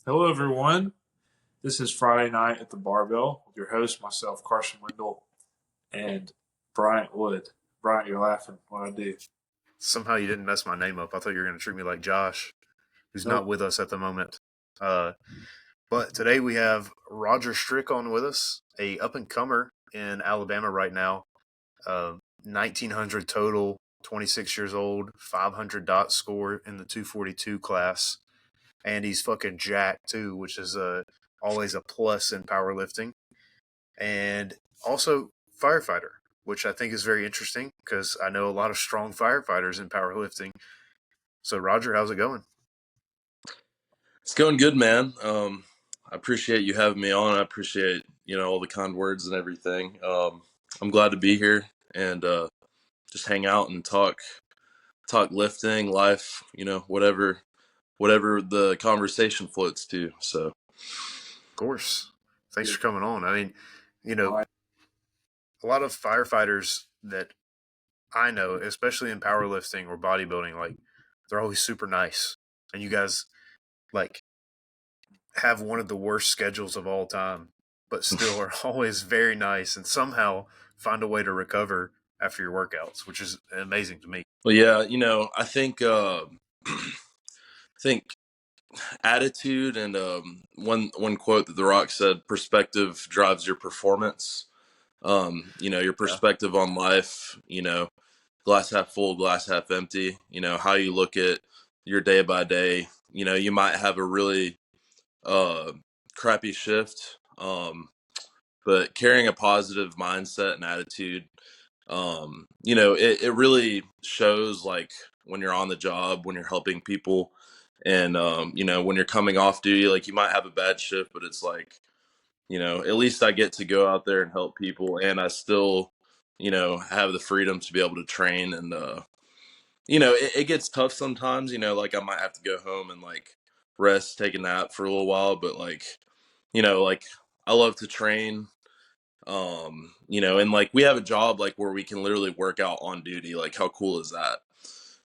Hello, everyone. This is Friday Night at the Barbell with your host, myself, Carson Wendell, and Bryant Wood. Bryant, you're laughing. What I do? Somehow you didn't mess my name up. I thought you were going to treat me like Josh, who's Nope. not with us at the moment. But today we have Roger Strick on with us, a up-and-comer in Alabama right now. 1,900 total, 26 years old, 500 dot score in the 242 class. And he's fucking jacked, too, which is always a plus in powerlifting. And also firefighter, which I think is very interesting because I know a lot of strong firefighters in powerlifting. So, Roger, how's it going? It's going good, man. I appreciate you having me on. I appreciate, all the kind words and everything. I'm glad to be here and just hang out and talk lifting, life, whatever the conversation floats to. So, Of course. Thanks for coming on. I mean, a lot of firefighters that I know, especially in powerlifting or bodybuilding, like they're always super nice. And you guys like have one of the worst schedules of all time, but still are always very nice and somehow find a way to recover after your workouts, which is amazing to me. well, yeah, I think think attitude and one quote that The Rock said: "Perspective drives your performance." Your perspective on life. Glass half full, glass half empty. How you look at your day by day. You might have a really crappy shift, but carrying a positive mindset and attitude, it really shows, like, when you're on the job, when you're helping people, and when you're coming off duty. Like, you might have a bad shift, but it's like, at least I get to go out there and help people, and I still have the freedom to be able to train. And it gets tough sometimes. Like, I might have to go home and, like, rest, take a nap for a little while, but, like, like, I love to train. And, like, we have a job, like, where we can literally work out on duty. Like, how cool is that?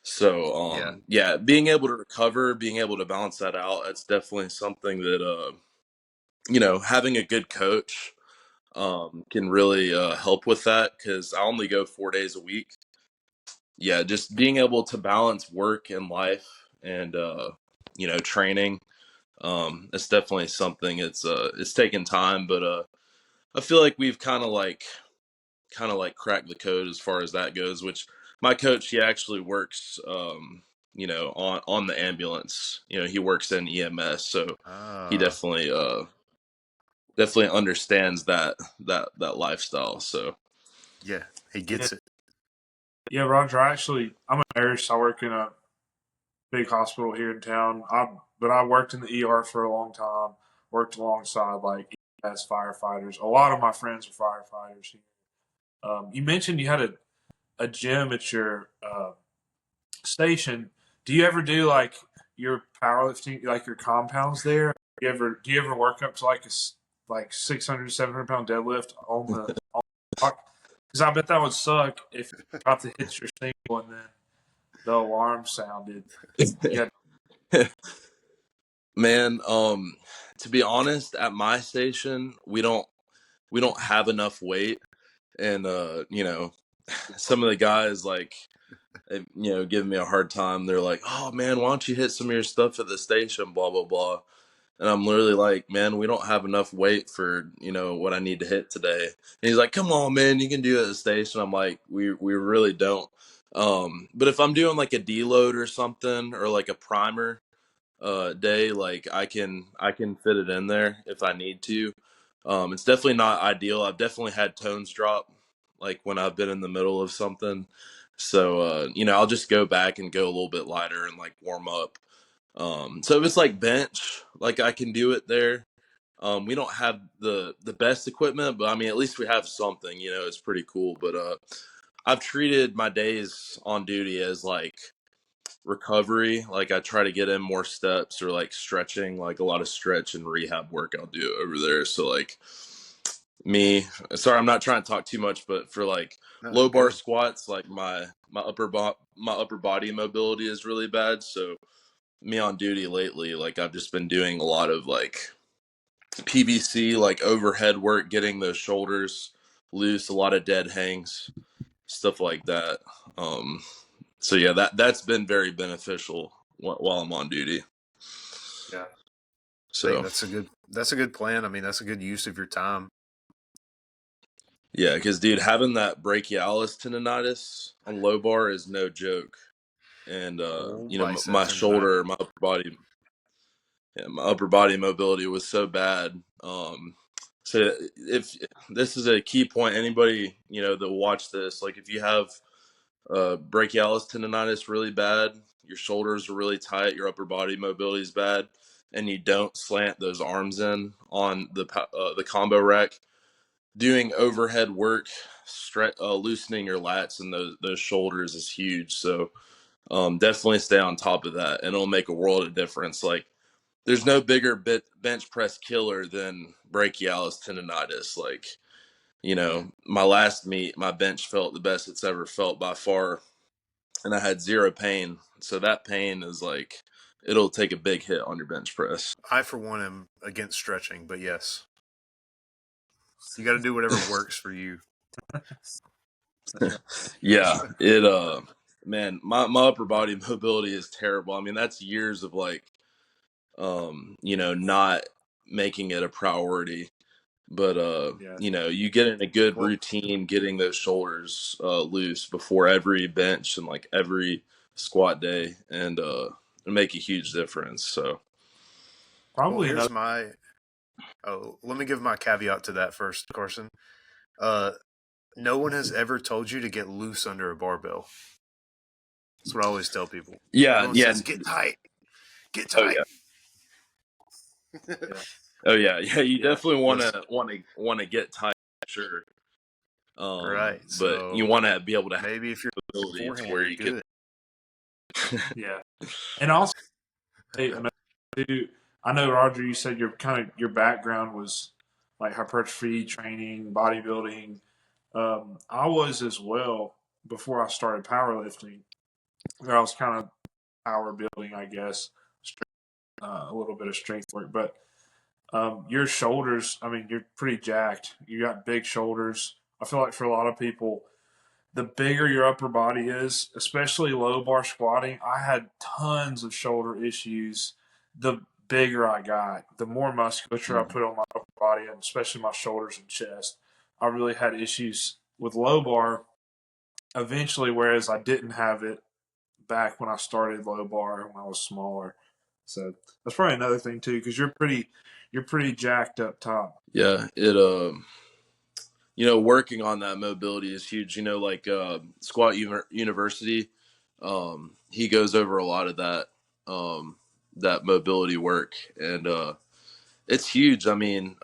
So yeah, being able to recover, being able to balance that out, that's definitely something that having a good coach can really help with that, because I only go 4 days a week. Yeah, just being able to balance work and life and training. It's definitely something. It's taken time, but I feel like we've kind of like cracked the code as far as that goes. Which my coach, he actually works on the ambulance. He works in EMS, so he definitely understands that lifestyle. So yeah, he gets it. Yeah, Roger. I'm a nurse. I work in a big hospital here in town. But I worked in the ER for a long time. Worked alongside like EMS firefighters. A lot of my friends are firefighters here. You mentioned you had a gym at your station. Do you ever do like your powerlifting, like your compounds there? Do you ever work up to like 600, 700 pound deadlift on the block? Because I bet that would suck if you about to hit your single and then the alarm sounded. Yeah. man, to be honest, at my station, we don't have enough weight, and some of the guys, like, giving me a hard time. They're like, "Oh man, why don't you hit some of your stuff at the station?" Blah blah blah. And I'm literally like, "Man, we don't have enough weight for what I need to hit today." And he's like, "Come on, man, you can do it at the station." I'm like, "We really don't." But if I'm doing like a deload or something, or like a primer day, like, I can fit it in there if I need to. It's definitely not ideal. I've definitely had tones drop, like, when I've been in the middle of something. So I'll just go back and go a little bit lighter and, like, warm up. So if it's like bench, like, I can do it there. We don't have the best equipment, but I mean, at least we have something. It's pretty cool. But I've treated my days on duty as, like, recovery. Like, I try to get in more steps, or, like, stretching, like a lot of stretch and rehab work I'll do over there. So, like, sorry, I'm not trying to talk too much, but for, like, low bar squats, like, my upper body mobility is really bad. So me on duty lately, like I've just been doing a lot of like PVC, like overhead work, getting those shoulders loose, a lot of dead hangs, stuff like that. Um, so yeah, that's been very beneficial while I'm on duty. Yeah. I think So that's a good plan. I mean, that's a good use of your time. yeah, because dude, having that brachialis tendonitis on low bar is no joke. And Old you know, bicep my tendonitis. shoulder, my upper body mobility was so bad. So if this is a key point, anybody you know that will watch this, like if you have brachialis tendonitis really bad, your shoulders are really tight, your upper body mobility is bad, and you don't slant those arms in on the combo rack, doing overhead work, loosening your lats and those shoulders is huge. So definitely stay on top of that, and it'll make a world of difference. Like there's no bigger bench press killer than brachialis tendonitis. Like, you know, my last meet, my bench felt the best it's ever felt by far, and I had zero pain. So that pain is like, it'll take a big hit on your bench press. I, for one, am against stretching, but yes, you got to do whatever works for you. Yeah, man, my upper body mobility is terrible. I mean, that's years of like, you know, not making it a priority. But Yeah. you know, you get in a good Well, routine, getting those shoulders loose before every bench and like every squat day, and it make a huge difference. So Probably here's another. my. Oh, let me give my caveat to that first, Carson. Uh, no one has ever told you to get loose under a barbell. That's what I always tell people. yeah, Everyone yeah, says, "Get tight, get oh tight." yeah, Yeah. oh yeah, yeah. You Yeah. definitely Listen. want to get tight, sure. Right. But you So want to be able to have maybe if your the ability to forehand where is you good. Yeah. And also, hey, I know Roger. You said your background was like hypertrophy training, bodybuilding. I was as well before I started powerlifting. Where I was kind of power building, I guess, a little bit of strength work. But your shoulders, I mean, you're pretty jacked. You got big shoulders. I feel like for a lot of people, the bigger your upper body is, especially low bar squatting, I had tons of shoulder issues. The bigger I got, the more musculature I put on my upper body, and especially my shoulders and chest. I really had issues with low bar eventually, whereas I didn't have it back when I started low bar when I was smaller. So that's probably another thing too, because you're pretty jacked up top. yeah, it you know, working on that mobility is huge. You know, like University, he goes over a lot of that mobility work, and it's huge. I mean,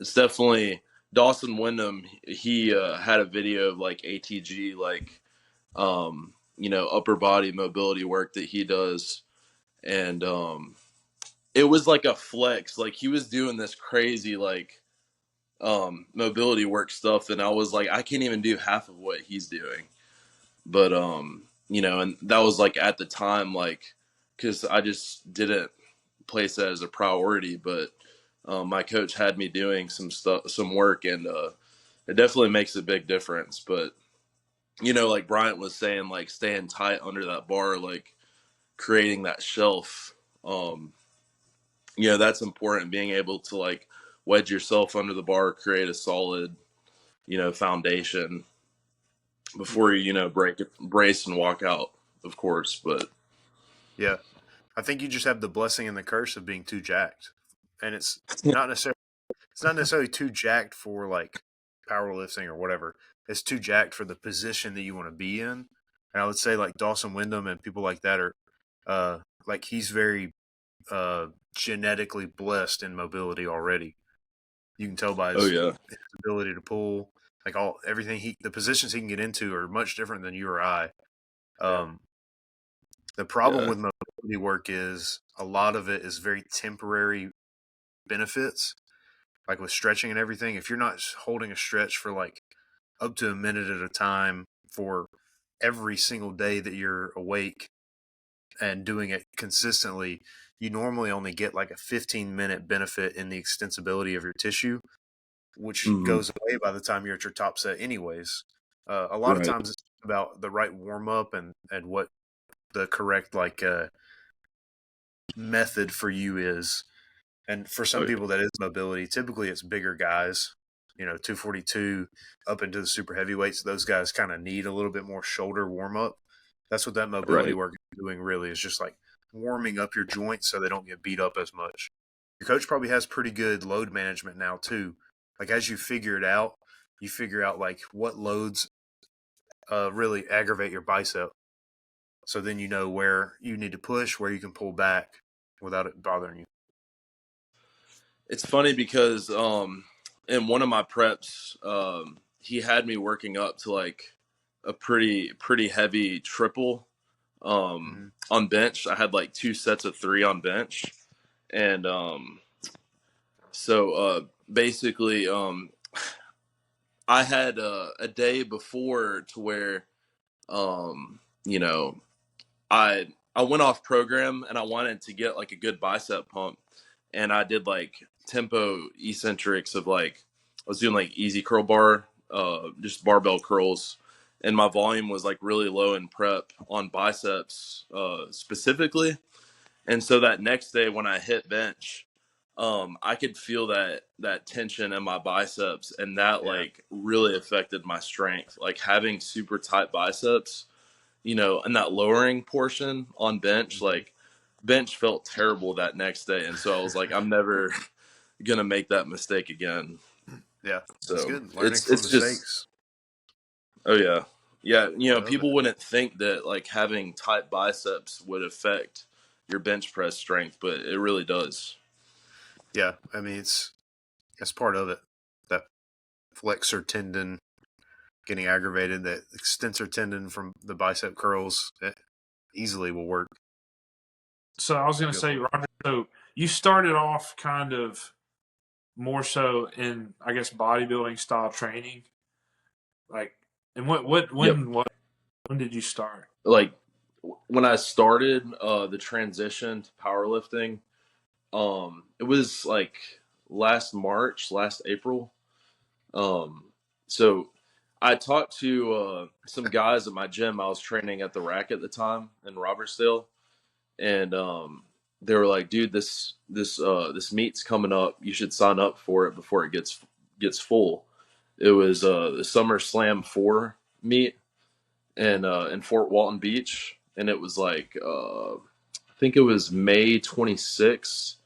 it's definitely Dawson Wyndham. He had a video of like ATG, like you know, upper body mobility work that he does, and it was like a flex. Like he was doing this crazy like mobility work stuff, and I was like, I can't even do half of what he's doing. But you know, and that was like at the time, like because I just didn't place that as a priority. But my coach had me doing some work, and it definitely makes a big difference. But you know, like Bryant was saying, like staying tight under that bar, like creating that shelf. You know, that's important. Being able to like wedge yourself under the bar, create a solid, you know, foundation before you know brace and walk out, of course. But Yeah. I think you just have the blessing and the curse of being too jacked, and not necessarily it's not necessarily too jacked for like powerlifting or whatever. It's too jacked for the position that you want to be in. And I would say like Dawson Wyndham and people like that are like he's very genetically blessed in mobility already. You can tell by oh his yeah, ability to pull, like the positions he can get into are much different than you or I. Yeah. Um, the problem yeah, with mobility work is a lot of it is very temporary benefits, like with stretching and everything. If you're not holding a stretch for like up to a minute at a time for every single day that you're awake and doing it consistently, you normally only get like a 15-minute benefit in the extensibility of your tissue, which Mm-hmm. goes away by the time you're at your top set anyways. A lot of Right. times it's about the right warm up and what the correct method for you is. And for some Oh, people that is mobility. Typically it's bigger guys, 242 up into the super heavyweights. Those guys kind of need a little bit more shoulder warm up. That's what that mobility right. work is doing really, is just like warming up your joints so they don't get beat up as much. Your coach probably has pretty good load management now too. Like as you figure it out, you figure out like what loads really aggravate your bicep. So then you know where you need to push, where you can pull back without it bothering you. It's funny because in one of my preps, he had me working up to like a pretty heavy triple Mm-hmm. on bench. I had like 2 sets of 3 on bench, and basically I had a day before to where you know I went off program and I wanted to get like a good bicep pump, and I did like tempo eccentrics of like I was doing like easy curl bar, just barbell curls, and my volume was like really low in prep on biceps specifically, and so that next day when I hit bench, I could feel that tension in my biceps, and that Yeah. like really affected my strength. Like having super tight biceps, and that lowering portion on bench, Mm-hmm. like bench felt terrible that next day. And so I was like, I'm never gonna make that mistake again. Yeah, that's So good. Learning from it's just, mistakes. oh yeah. Yeah. I love it. People wouldn't think that like having tight biceps would affect your bench press strength, but it really does. Yeah, I mean it's part of it. That flexor tendon getting aggravated, that extensor tendon from the bicep curls, it easily will work. So I was going to say, Roger. So you started off kind of more so in, I guess, bodybuilding style training. Like, and Yep. when did you start? Like when I started the transition to powerlifting, it was like last April. Um, so I talked to some guys at my gym. I was training at the Rack at the time in Robertsdale, and they were like, "Dude, this meet's coming up. You should sign up for it before it gets full." It was the Summer Slam 4 meet in Fort Walton Beach, and it was like I think it was May 26th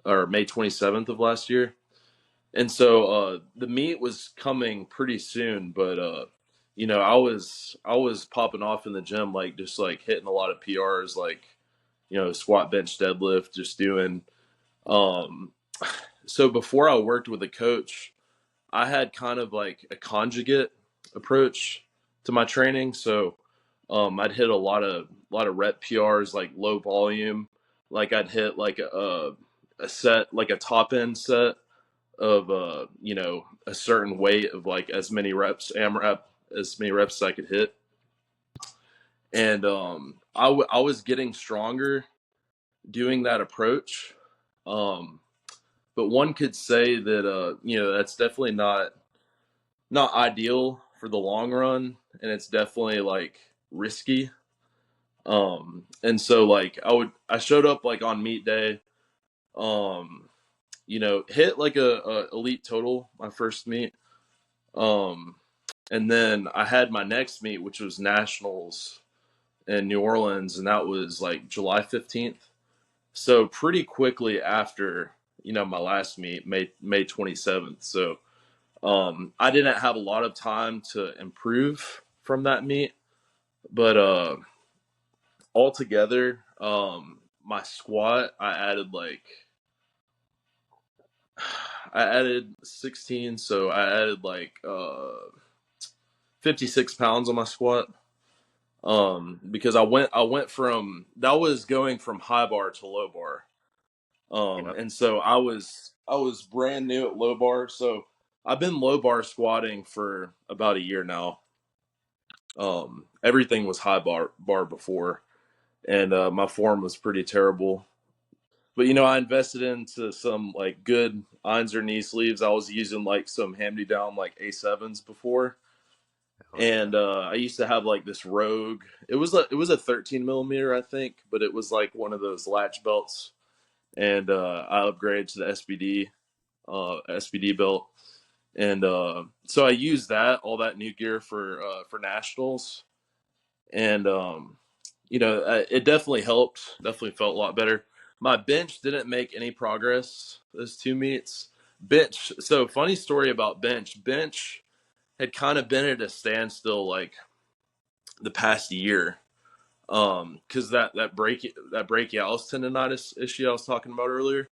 or May 27th of last year. And so the meet was coming pretty soon, but I was popping off in the gym, like just like hitting a lot of PRs, like squat, bench, deadlift, just doing. Um, so before I worked with a coach, I had kind of like a conjugate approach to my training. So I'd hit a lot of rep PRs, like low volume, like I'd hit like a set, like a top end set of a certain weight of like as many reps, AMRAP, as many reps as I could hit, and I was getting stronger doing that approach, um, but one could say that that's definitely not ideal for the long run, and it's definitely like risky. And so like I showed up like on meet day, um, hit like a elite total my first meet. Um, and then I had my next meet, which was nationals in New Orleans, and that was like July 15th. So pretty quickly after, my last meet, May 27th. So I didn't have a lot of time to improve from that meet, but altogether, my squat, I added 16, so I added like 56 pounds on my squat. Because I went from that was going from high bar to low bar. Yep. And so I was brand new at low bar, so I've been low bar squatting for about a year now. Everything was high bar before, and my form was pretty terrible. But I invested into some like good Einser knee sleeves. I was using like some hand-me-down like A7s before, Oh yeah. and I used to have like this Rogue. It was a 13 millimeter, I think, but it was like one of those latch belts, and I upgraded to the SBD belt, and so I used all that new gear for nationals, and it definitely helped. Definitely felt a lot better. My bench didn't make any progress those two meets. Bench. So funny story about bench. Bench had kind of been at a standstill like the past year. Because that brachialis tendonitis issue I was talking about earlier.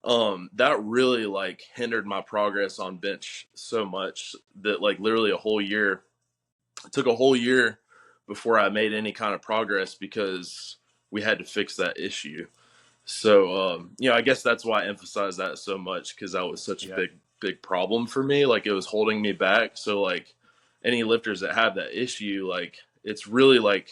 That really like hindered my progress on bench so much that like literally a whole year. It took a whole year before I made any kind of progress because we had to fix that issue. So, I guess that's why I emphasize that so much because that was such a Yeah. big problem for me. Like it was holding me back. So, like any lifters that have that issue, like it's really like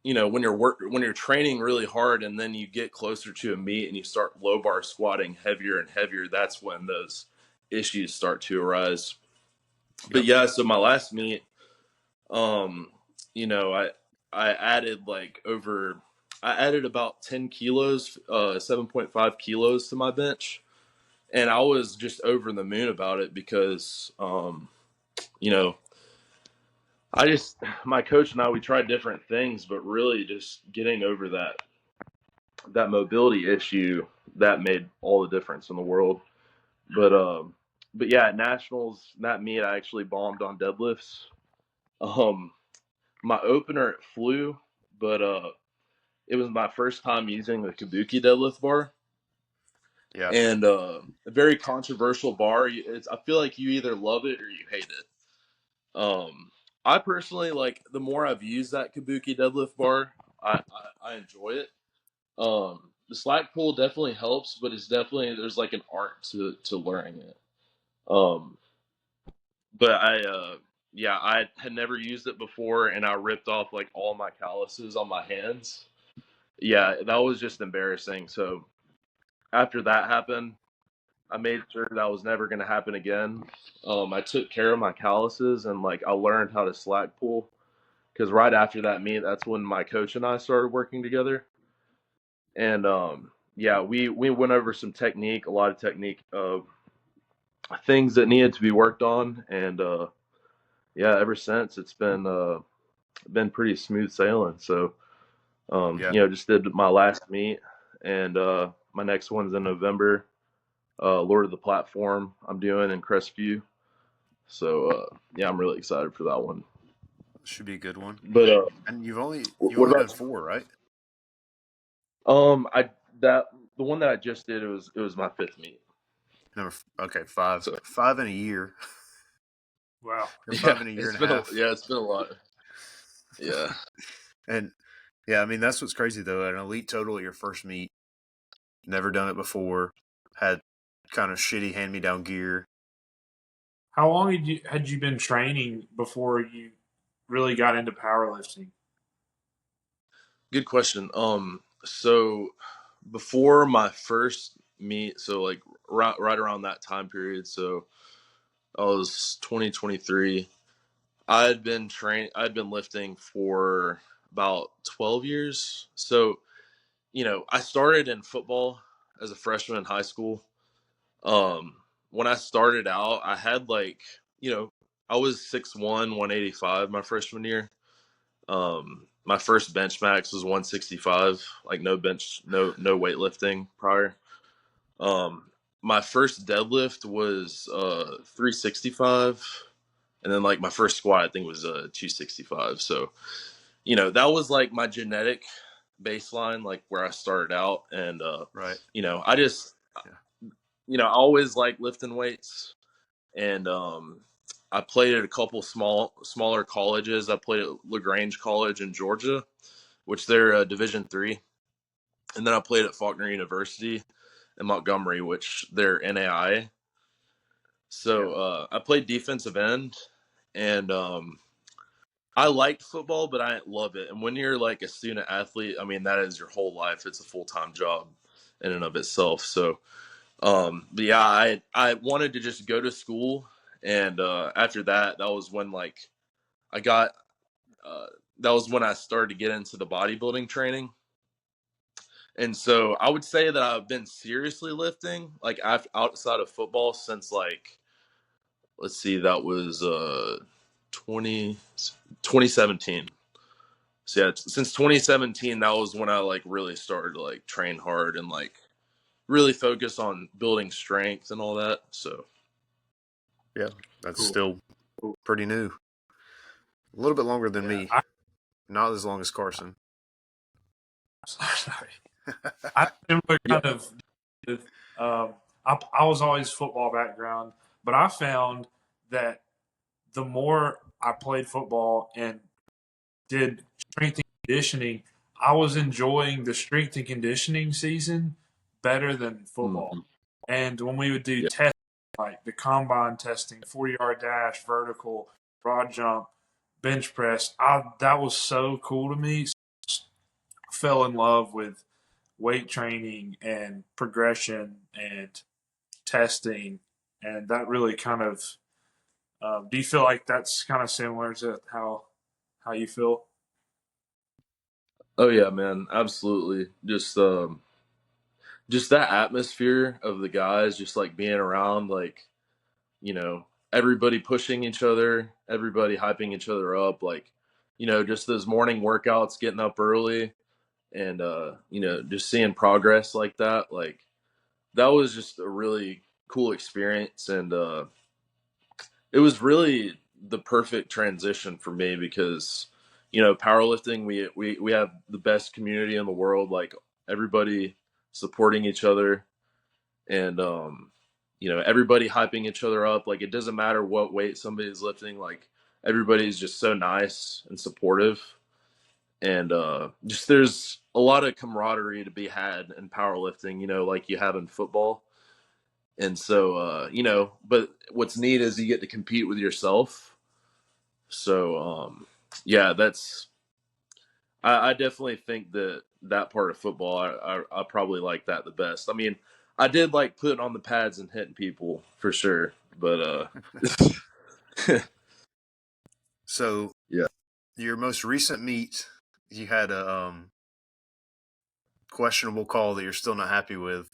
when you're training really hard and then you get closer to a meet and you start low bar squatting heavier and heavier. That's when those issues start to arise. But Yep. yeah, so my last meet, um, I added I added about 10 kilos, 7.5 kilos to my bench. And I was just over the moon about it because, you know, my coach and I, we tried different things, but really just getting over that mobility issue that made all the difference in the world. But, but yeah, at nationals, that meet, I actually bombed on deadlifts. Um, my opener, it flew, but, it was my first time using the Kabuki deadlift bar, Yeah. and a very controversial bar. I feel like you either love it or you hate it. I personally like the more I've used that Kabuki deadlift bar, I enjoy it. The slack pull definitely helps, but it's definitely there's like an art to learning it. Um, but I had never used it before, and I ripped off like all my calluses on my hands. Yeah, that was just embarrassing. So after that happened, I made sure that was never going to happen again. I took care of my calluses and like I learned how to slack pull because right after that meet, that's when my coach and I started working together. And yeah, we went over some technique, a lot of technique, things that needed to be worked on, and yeah, ever since it's been pretty smooth sailing. So Yeah. just did my last meet, and my next one's in November. Lord of the Platform I'm doing in Crestview. So yeah, I'm really excited for that one. Should be a good one. But And you what only done about four, right? I that the one that I just did, it was my fifth meet. Okay, five. So 5 in a year. Wow. Or 5 in a year and a half. it's been a lot. Yeah. And yeah, I mean that's what's crazy though. An elite total at your first meet, never done it before, had kind of shitty hand me down gear. How long had you been training before you really got into powerlifting? Good question. So before my first meet, so like right around that time period, so I was 2023. I'd been lifting for about 12 years. So, I started in football as a freshman in high school. Um, when I started out, I had like, I was 6'1", 185 my freshman year. My first bench max was 165, like no weightlifting prior. My first deadlift was 365, and then like my first squat I think was 265. So that was like my genetic baseline, like where I started out, and Right. I just Yeah. I always like lifting weights, and I played at a couple smaller colleges. I played at LaGrange College in Georgia, which they're Division III, and then I played at Faulkner University in Montgomery, which they're NAIA. Yeah. So I played defensive end, and I liked football, but I didn't love it. And when you're like a student athlete, I mean, that is your whole life. It's a full-time job in and of itself. So, but yeah, I wanted to just go to school. And after that, that was when like I got, uh, that was when I started to get into the bodybuilding training. And so I would say that I've been seriously lifting like outside of football since like, let's see, that was 20, 2017. So yeah, since 2017, that was when I like really started to like train hard and like really focus on building strength and all that. So Yeah, that's Cool. still pretty new. A little bit longer than Yeah, me. Not as long as Carson. sorry. I similar kind of. I was always football background, but I found that the more I played football and did strength and conditioning, I was enjoying the strength and conditioning season better than football. mhm. And when we would do Yeah. tests like the combine testing, 40-yard dash, vertical, broad jump, bench press, that was so cool to me. Fell in love with weight training and progression and testing, and that really kind of. Do you feel like that's kind of similar to how you feel? Oh yeah, man, absolutely. Just that atmosphere of the guys just like being around like, you know, everybody pushing each other, everybody hyping each other up, like, just those morning workouts, getting up early and just seeing progress like that. Like that was just a really cool experience and it was really the perfect transition for me because powerlifting we have the best community in the world, like everybody supporting each other and everybody hyping each other up. Like it doesn't matter what weight somebody's lifting, like everybody's just so nice and supportive and just there's a lot of camaraderie to be had in powerlifting, like you have in football. And so but what's neat is you get to compete with yourself. So yeah, that's I definitely think that that part of football I probably like that the best. I mean, I did like putting on the pads and hitting people for sure, but So, yeah. your most recent meet, you had a questionable call that you're still not happy with,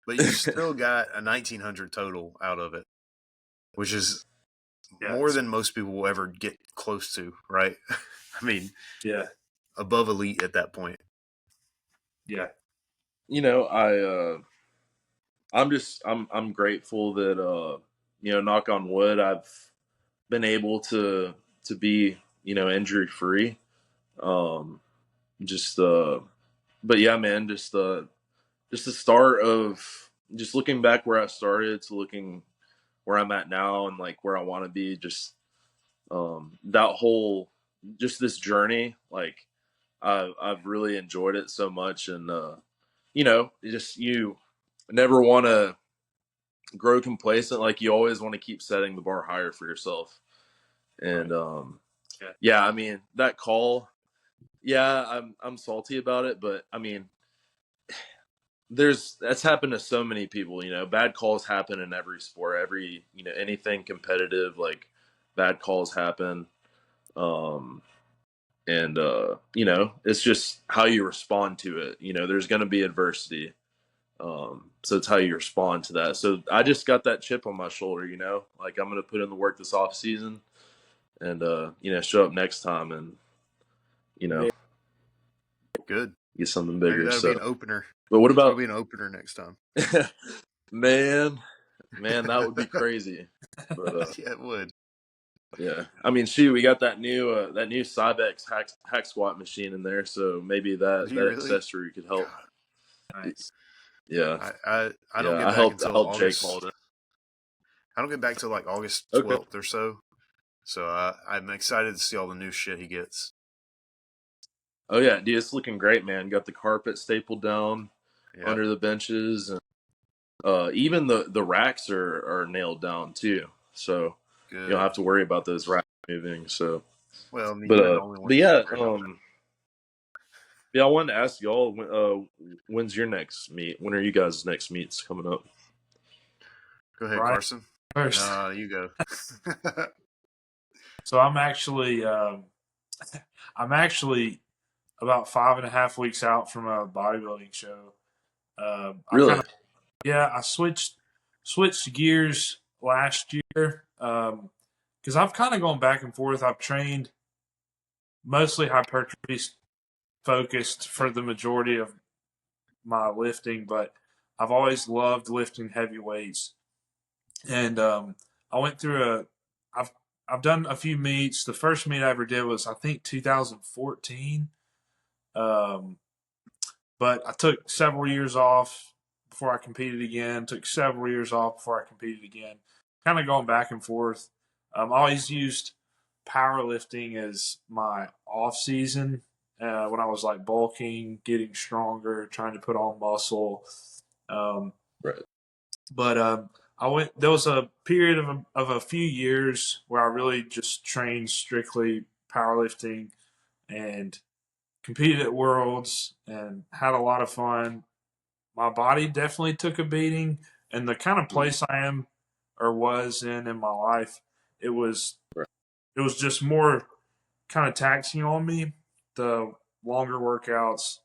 but you still got a 1900 total out of it, which is Yeah, more than most people will ever get close to, right? I mean, yeah, above elite at that point. yeah. I'm grateful that knock on wood, I've been able to be injury free. Um, just but yeah, man, just the start of just looking back where I started to looking where I'm at now and like where I want to be. Just that whole just this journey, like I've really enjoyed it so much, and just you never want to grow complacent. Like you always want to keep setting the bar higher for yourself. And Right. Yeah. yeah, I mean that call, yeah, I'm salty about it, but I mean that's happened to so many people. Bad calls happen in every sport, every anything competitive, like bad calls happen. Um and it's just how you respond to it. There's going to be adversity. So it's how you respond to that. So I just got that chip on my shoulder, like I'm going to put in the work this off season and show up next time and you know Yeah. Good. get something Maybe bigger. that'll be So an opener. but what That'll about be an opener next time. man, that would be crazy. But Yeah, it would. yeah, I mean, shoot, we got that new Cybex hack squat machine in there, so maybe Do that you really? accessory could help. God, Nice. Yeah, I don't yeah, get I back helped I until helped Jake August. haul it. I don't get back till like August Okay. 12th or so. So I'm excited to see all the new shit he gets. Oh yeah, dude, it's looking great, man. Got the carpet stapled down Yeah, under the benches, and even the racks are nailed down too. So you don't good. have to worry about those racks moving. So Well, I mean, you're the only one. But yeah, yeah, I wanted to ask y'all when's your next meet? When are you guys' next meets coming up? Go ahead, Right Carson. first. No, you go. So I'm actually about 5.5 weeks out from a bodybuilding show. I kind Really? of I switched gears last year because I've kind of gone back and forth. I've trained mostly hypertrophy focused for the majority of my lifting, but I've always loved lifting heavy weights. And I went through I've done a few meets. The first meet I ever did was I think 2014. Um, but I took several years off before I competed again. Took several years off before I competed again. Kind of going back and forth. I always used powerlifting as my off season when I was like bulking, getting stronger, trying to put on muscle. Um, Right. but I went. There was a period of a few years where I really just trained strictly powerlifting and competed at Worlds and had a lot of fun. My body definitely took a beating, and the kind of place I am or was in my life, it was Right. it was just more kind of taxing on me. The longer workouts.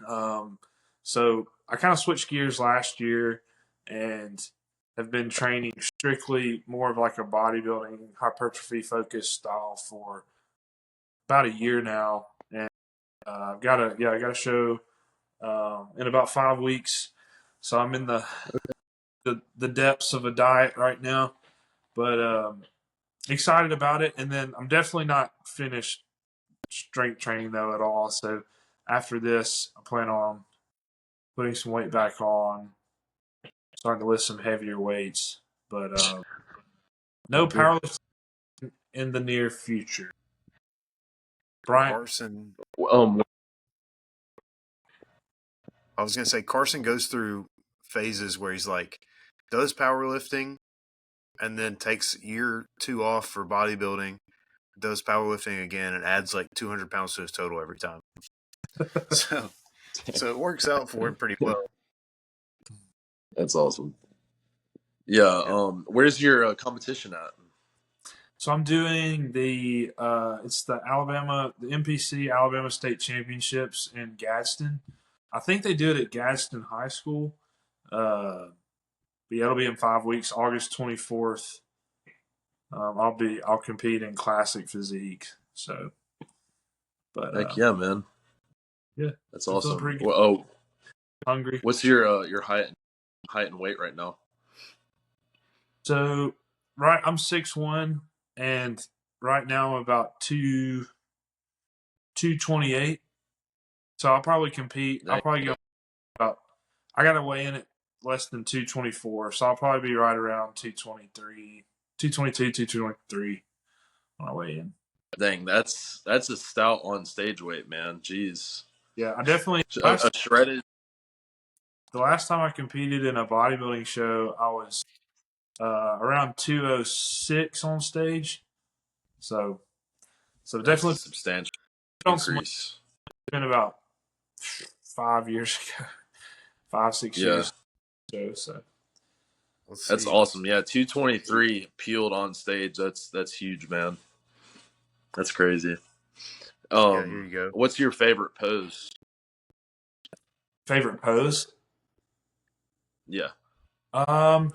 Um, so I kind of switched gears last year and have been training strictly more of like a bodybuilding hypertrophy focused style for about a year now. And I've got a show in about 5 weeks. So I'm in the depths of a diet right now, but excited about it. And then I'm definitely not finished strength training though at all. So after this, I plan on putting some weight back on, starting to lift some heavier weights, but no powerlifting in the near future. Brian, Carson, Um, I was gonna say Carson goes through phases where he's like does powerlifting and then takes year two off for bodybuilding, does powerlifting again, and adds like 200 pounds to his total every time. So, so it works out for him pretty well. that's awesome. Yeah. Yeah. Where's your competition at? so I'm doing it's the MPC Alabama State Championships in Gadsden. I think they do it at Gadsden High School. But yeah, it'll be in 5 weeks, August 24th. I'll compete in classic physique. So, but Heck yeah, man. yeah, That's I'm feeling awesome. pretty good. Well, Hungry. what's your height and weight right now? So, right, I'm 6'1", and right now I'm about 228. So I'll probably compete. I'll Dang. probably go about. I got to weigh in at less than 224, so I'll probably be right around 223, 222, 223 when I weigh in. Dang, that's a stout on stage weight, man. Jeez. Yeah, I definitely A shredded. the last time I competed in a bodybuilding show, I was around 206 on stage. So That's a definitely substantial on some weight. increase. It's been about 5 years ago, 5-6 Yeah, years ago. So Let's that's see. awesome. Yeah, 223 peeled on stage. That's huge, man. That's crazy. Yeah, here you go. What's your favorite pose? favorite pose. Yeah. I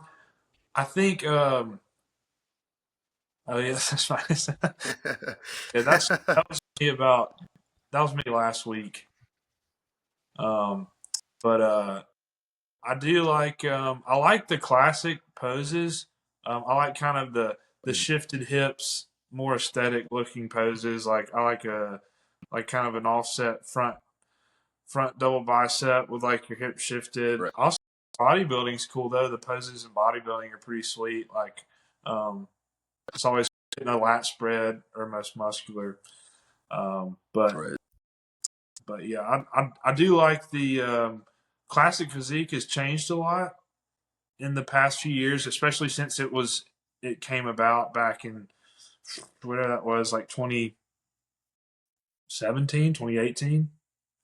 think. Oh yeah, that's fine. Yeah, that was me last week. But I do like I like the classic poses. I like kind of the shifted hips, more aesthetic looking poses. Like I like a like kind of an offset front double bicep with like your hip shifted. Right. Also, bodybuilding's cool though. The poses in bodybuilding are pretty sweet. Like it's always lat spread or most muscular. But Right. yeah, I do like the classic physique has changed a lot in the past few years, especially since it came about back in whatever that was, like 2017, 2018.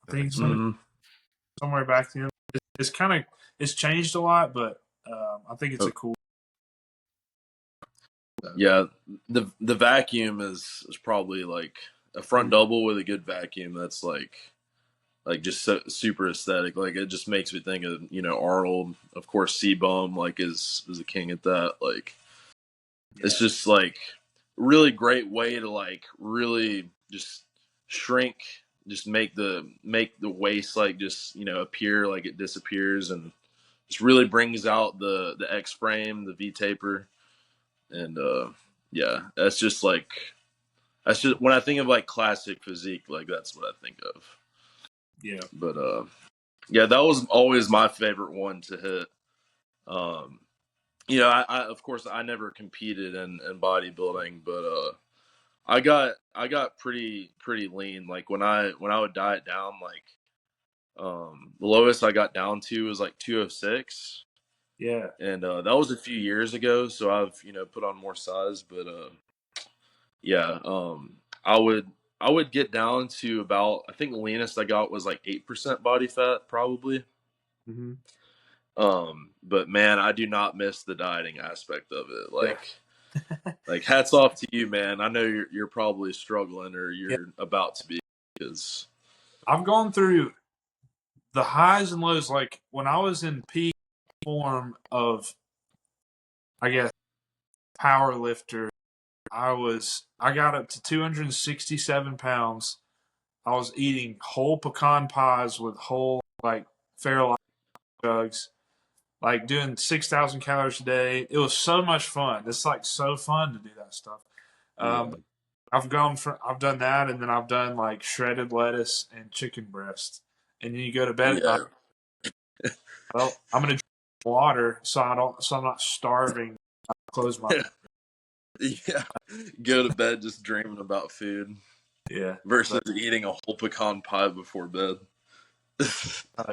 I think somewhere back then. It's kind of it's changed a lot, but I think it's a cool. Yeah, the vacuum is probably like a front double with a good vacuum. That's like just so, super aesthetic. Like it just makes me think of Arnold, of course. C-Bum like is a king at that. Like it's just like really great way to like really just shrink, just make the waist like just appear like it disappears, and just really brings out the X frame, the V taper, and yeah, that's just when I think of like classic physique, like that's what I think of. Yeah. But yeah, that was always my favorite one to hit. I of course I never competed in bodybuilding, but I got pretty lean. Like when I would diet down, like the lowest I got down to was like 206. Yeah. And that was a few years ago, so I've put on more size, but yeah, I would get down to about, I think the leanest I got was like 8% body fat probably. Mm-hmm. But man, I do not miss the dieting aspect of it. Like like hats off to you, man. I know you're probably struggling, or you're about to be, because I've gone through the highs and lows. Like when I was in peak form of, I guess, power lifter, I got up to 267 pounds. I was eating whole pecan pies with whole like Fairlife jugs, like doing 6,000 calories a day. It was so much fun. It's like so fun to do that stuff. But I've I've done that, and then I've done like shredded lettuce and chicken breast. And then you go to bed at night. Well, I'm gonna drink water so I'm not starving. I close my yeah, go to bed just dreaming about food. Yeah. Versus eating a whole pecan pie before bed.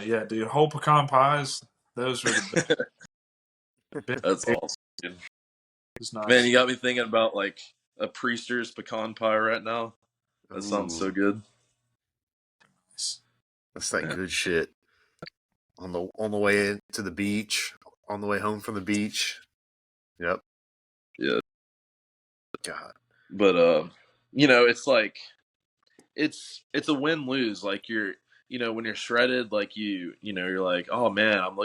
Yeah, dude. Whole pecan pies, those were the best. That's awesome, dude. It's nice. Man, you got me thinking about like a Priester's pecan pie right now. That sounds so good. That's that good shit. On the way to the beach, on the way home from the beach. Yep. Yeah. God. But it's like it's a win-lose. Like you're when you're shredded, like you're like, oh man, I'm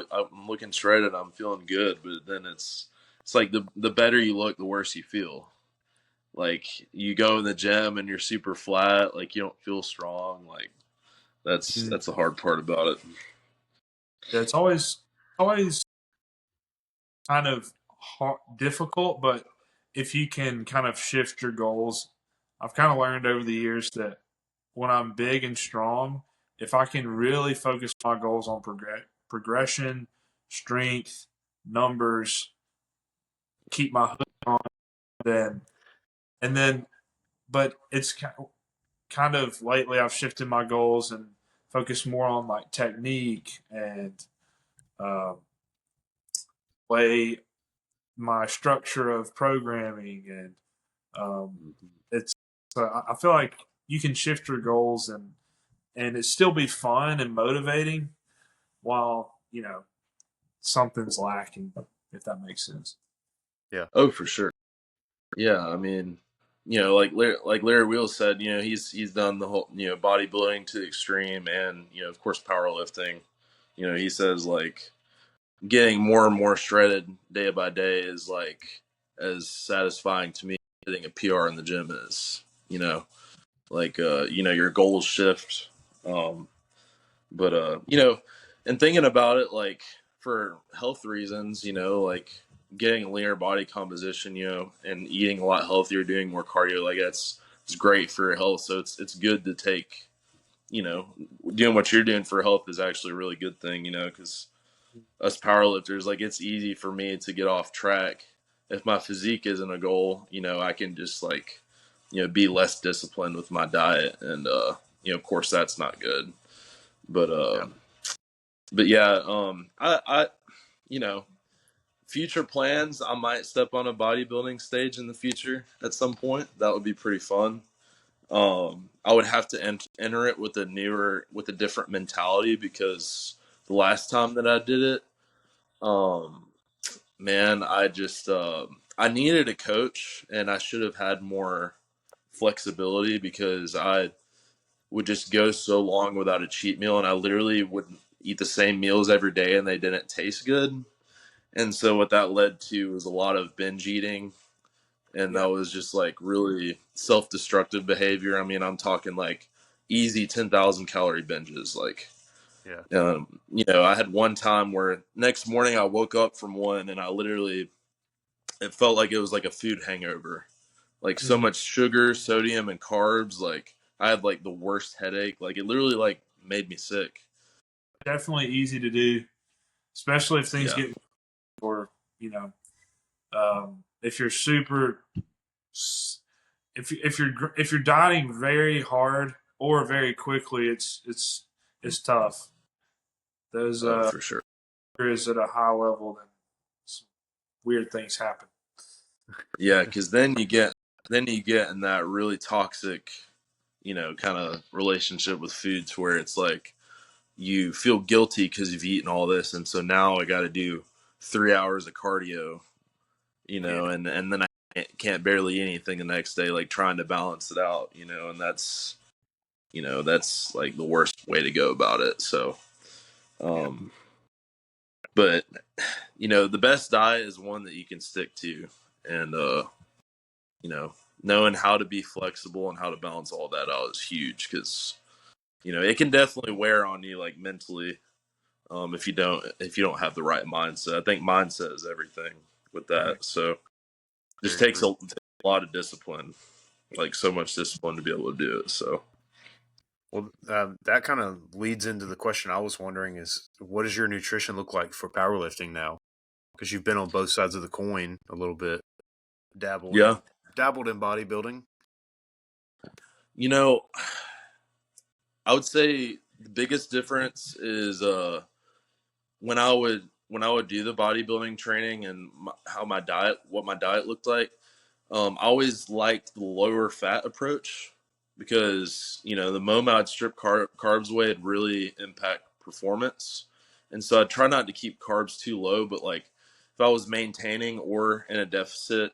looking shredded, I'm feeling good. But then it's like the better you look, the worse you feel. Like you go in the gym and you're super flat, like you don't feel strong. Like that's the hard part about it. Yeah, it's always kind of difficult, but if you can kind of shift your goals, I've kind of learned over the years that when I'm big and strong, if I can really focus my goals on progression, strength, numbers, keep my hook on, then, but it's kind of lately I've shifted my goals and focused more on like technique and way my structure of programming, and it's so I feel like you can shift your goals and it still be fun and motivating while something's lacking, if that makes sense. Yeah. Oh, for sure. Yeah, I mean, like Larry Wheels said, he's done the whole bodybuilding to the extreme, and of course powerlifting. He says like getting more and more shredded day by day is like as satisfying to me hitting a PR in the gym is. Like your goals shift. But and thinking about it, like for health reasons, like getting a leaner body composition, and eating a lot healthier, doing more cardio, like it's great for your health. So it's good to take, doing what you're doing for health is actually a really good thing, because us powerlifters, like it's easy for me to get off track if my physique isn't a goal. I can just like be less disciplined with my diet, and of course that's not good. But but yeah, I future plans, I might step on a bodybuilding stage in the future at some point. That would be pretty fun. I would have to enter it with with a different mentality, because the last time that I did it, um, man, I needed a coach, and I should have had more flexibility, because I would just go so long without a cheat meal, and I literally would eat the same meals every day, and they didn't taste good. And so what that led to was a lot of binge eating, and Yeah. that was just like really self-destructive behavior. I mean, I'm talking like easy 10,000 calorie binges. Like, Yeah. I had one time where next morning I woke up from one, and I literally, it felt like it was like a food hangover. Like, so much sugar, sodium, and carbs. Like, I had like the worst headache. Like, it literally like made me sick. Definitely easy to do, especially if things Yeah. get, or you know, if you're super, if you're dieting very hard or very quickly, it's tough. Those Oh, for sure. is at a high level, then some weird things happen. Yeah, because then you get in that really toxic, kind of relationship with food, to where it's like you feel guilty because you've eaten all this, and so now I got to do 3 hours of cardio, Yeah. and then I can't barely eat anything the next day, like trying to balance it out, and that's like the worst way to go about it. So, Yeah. um, but the best diet is one that you can stick to, and you know, knowing how to be flexible and how to balance all that out is huge, because it can definitely wear on you, like, mentally, if you don't have the right mindset. I think mindset is everything with Right. that. So just Very takes true. a lot of discipline, like so much discipline to be able to do it. So Well, that kind of leads into the question I was wondering is, what does your nutrition look like for powerlifting now? Because you've been on both sides of the coin a little bit, dabbled yeah, in dabbled in bodybuilding. you know, I would say the biggest difference is when I would do the bodybuilding training, and what my diet looked like. I always liked the lower fat approach, because the moment I'd strip carbs away, it'd really impact performance. And so I'd try not to keep carbs too low, but like if I was maintaining or in a deficit,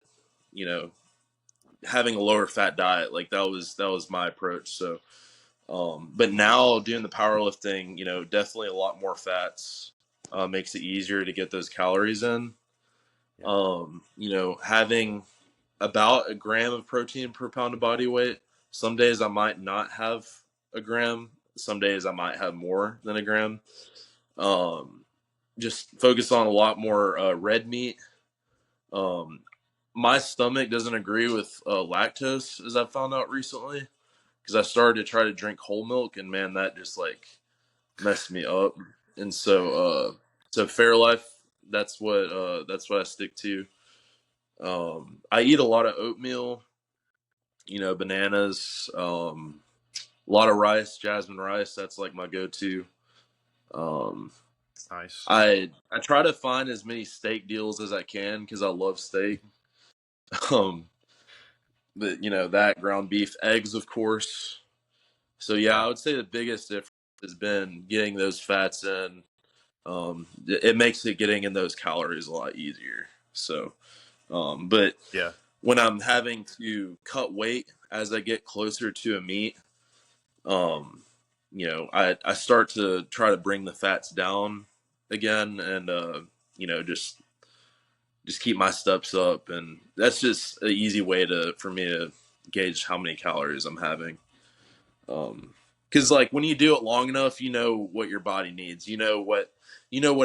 you know, having a lower fat diet, like that was my approach. So, but now doing the powerlifting, definitely a lot more fats makes it easier to get those calories in. Yeah. Having about a gram of protein per pound of body weight. Some days I might not have a gram. Some days I might have more than a gram. Um, just focus on a lot more red meat. Um, my stomach doesn't agree with lactose, as I found out recently, because I started to try to drink whole milk, and man, that just like messed me up. And so Fairlife, that's what I stick to. I eat a lot of oatmeal, bananas, a lot of rice, jasmine rice. That's like my go-to. Um, Nice. I try to find as many steak deals as I can, because I love steak. Um, but that ground beef, eggs, of course. So yeah, Yeah. I would say the biggest difference has been getting those fats in. It makes it getting in those calories a lot easier. So, but Yeah. when I'm having to cut weight as I get closer to a meet, um, I start to try to bring the fats down again, and just keep my steps up, and that's just an easy way for me to gauge how many calories I'm having. Because like when you do it long enough, you know what your body needs. You know what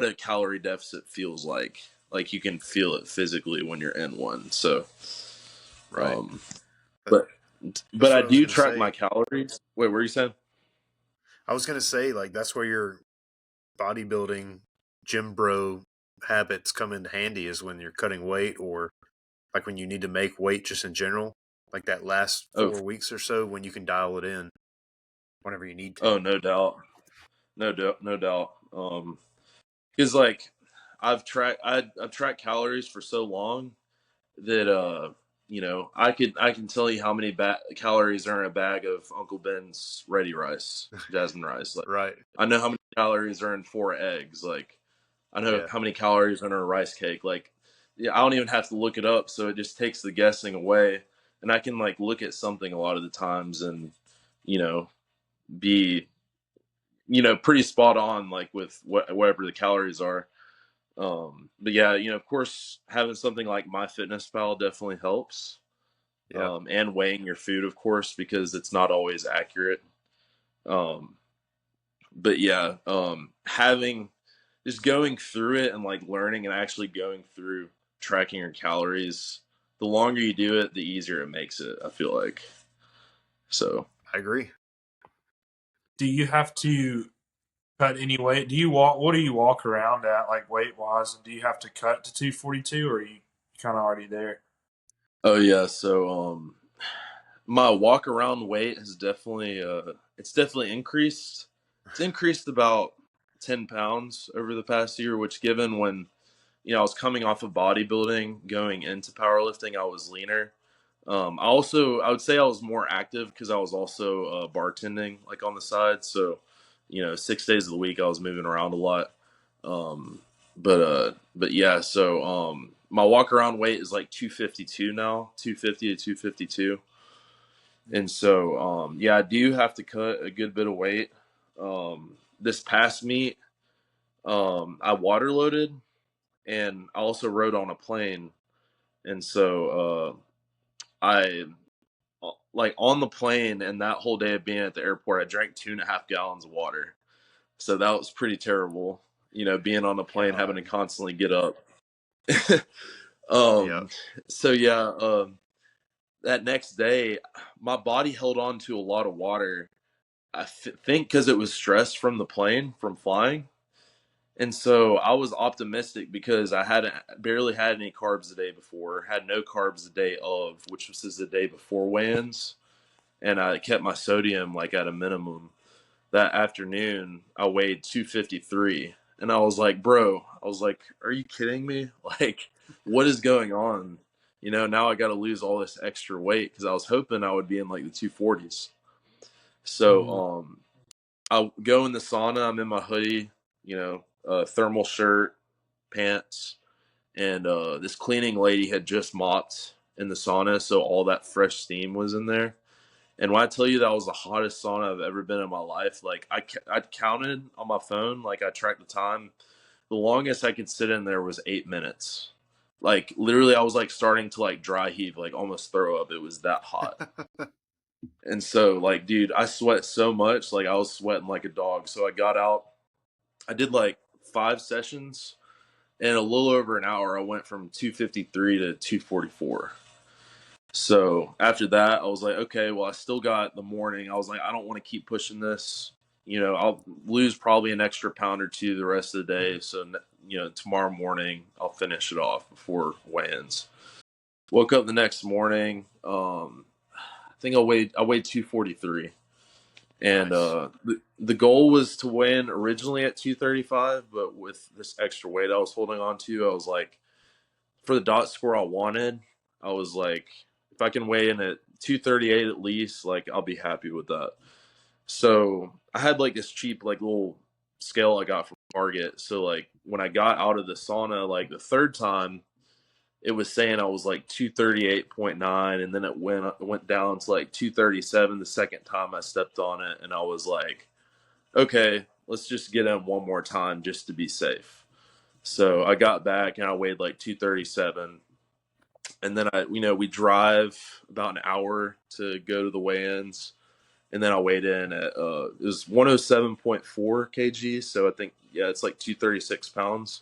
a calorie deficit feels like. Like, you can feel it physically when you're in one. So, Right. um, That, but that's but I what I was do gonna track my say. calories. Wait, what were you saying? I was gonna say, like, that's where your bodybuilding gym bro habits come into handy, is when you're cutting weight, or like when you need to make weight just in general, like that last Oh, 4 weeks or so, when you can dial it in whenever you need to. oh, no doubt, no doubt, no doubt. Because like I've tracked calories for so long that I can tell you how many calories are in a bag of Uncle Ben's ready rice, jasmine rice. Like Right. I know how many calories are in 4 eggs. Like I know Yeah. how many calories are in a rice cake. Like yeah, I don't even have to look it up, so it just takes the guessing away, and I can like look at something a lot of the times and you know be pretty spot on like with whatever the calories are. But yeah, of course, having something like MyFitnessPal definitely helps. Yeah. And weighing your food, of course, because it's not always accurate. Um, but yeah, having just going through it and like learning and actually going through tracking your calories, the longer you do it, the easier it makes it, I feel like. So, I agree. Do you have to cut any weight? Do you walk? What do you walk around at, like weight wise? And do you have to cut to 242, or are you kind of already there? oh yeah, so my walk around weight has definitely it's definitely increased. It's increased about 10 pounds over the past year, which given when I was coming off of bodybuilding, going into powerlifting, I was leaner. I would say I was more active because I was also bartending like on the side. So, 6 days of the week I was moving around a lot. Um, but yeah, so my walk around weight is like 252 now, 250 to 252. And so, yeah, I do have to cut a good bit of weight. This past meet, I water loaded and I also rode on a plane. And so, I like on the plane and that whole day of being at the airport, I drank 2.5 gallons of water. So that was pretty terrible, being on a plane, having to God. constantly get up. Yeah. um, so yeah, that next day, my body held on to a lot of water. Think because it was stress from the plane from flying. And so I was optimistic because I hadn't barely had any carbs the day before, had no carbs the day of, which was the day before weigh-ins, and I kept my sodium like at a minimum. That afternoon, I weighed 253, and I was like, "Bro, are you kidding me? Like, what is going on? Now I got to lose all this extra weight because I was hoping I would be in like the 240s." So, Mm. I'll go in the sauna. I'm in my hoodie, thermal shirt, pants, and this cleaning lady had just mopped in the sauna, so all that fresh steam was in there. And when I tell you that was the hottest sauna I've ever been in my life, like I counted on my phone, like I tracked the time. The longest I could sit in there was 8 minutes. Like literally, I was like starting to like dry heave, like almost throw up. It was that hot. And so, like, dude, I sweat so much, like I was sweating like a dog. So I got out. I did like 5 sessions. In a little over an hour, I went from 253 to 244. So after that, I was like, okay, well, I still got the morning. I was like, I don't want to keep pushing this. I'll lose probably an extra pound or two the rest of the day. So, tomorrow morning, I'll finish it off before weigh-ins. Woke up the next morning. I think I weighed 243. And Nice. the goal was to win originally at 235, but with this extra weight I was holding on to, I was like, for the dot score I wanted, I was like, if I can weigh in at 238 at least, like I'll be happy with that. So I had like this cheap like little scale I got from Target. So like when I got out of the sauna, like the third time, it was saying I was like 238.9, and then it went down to like 237 the second time I stepped on it, and I was like, okay, let's just get in one more time just to be safe. So I got back and I weighed like 237, and then we drive about an hour to go to the weigh-ins, and then I weighed in at it was 107.4 kg, so I think yeah, it's like 236 pounds.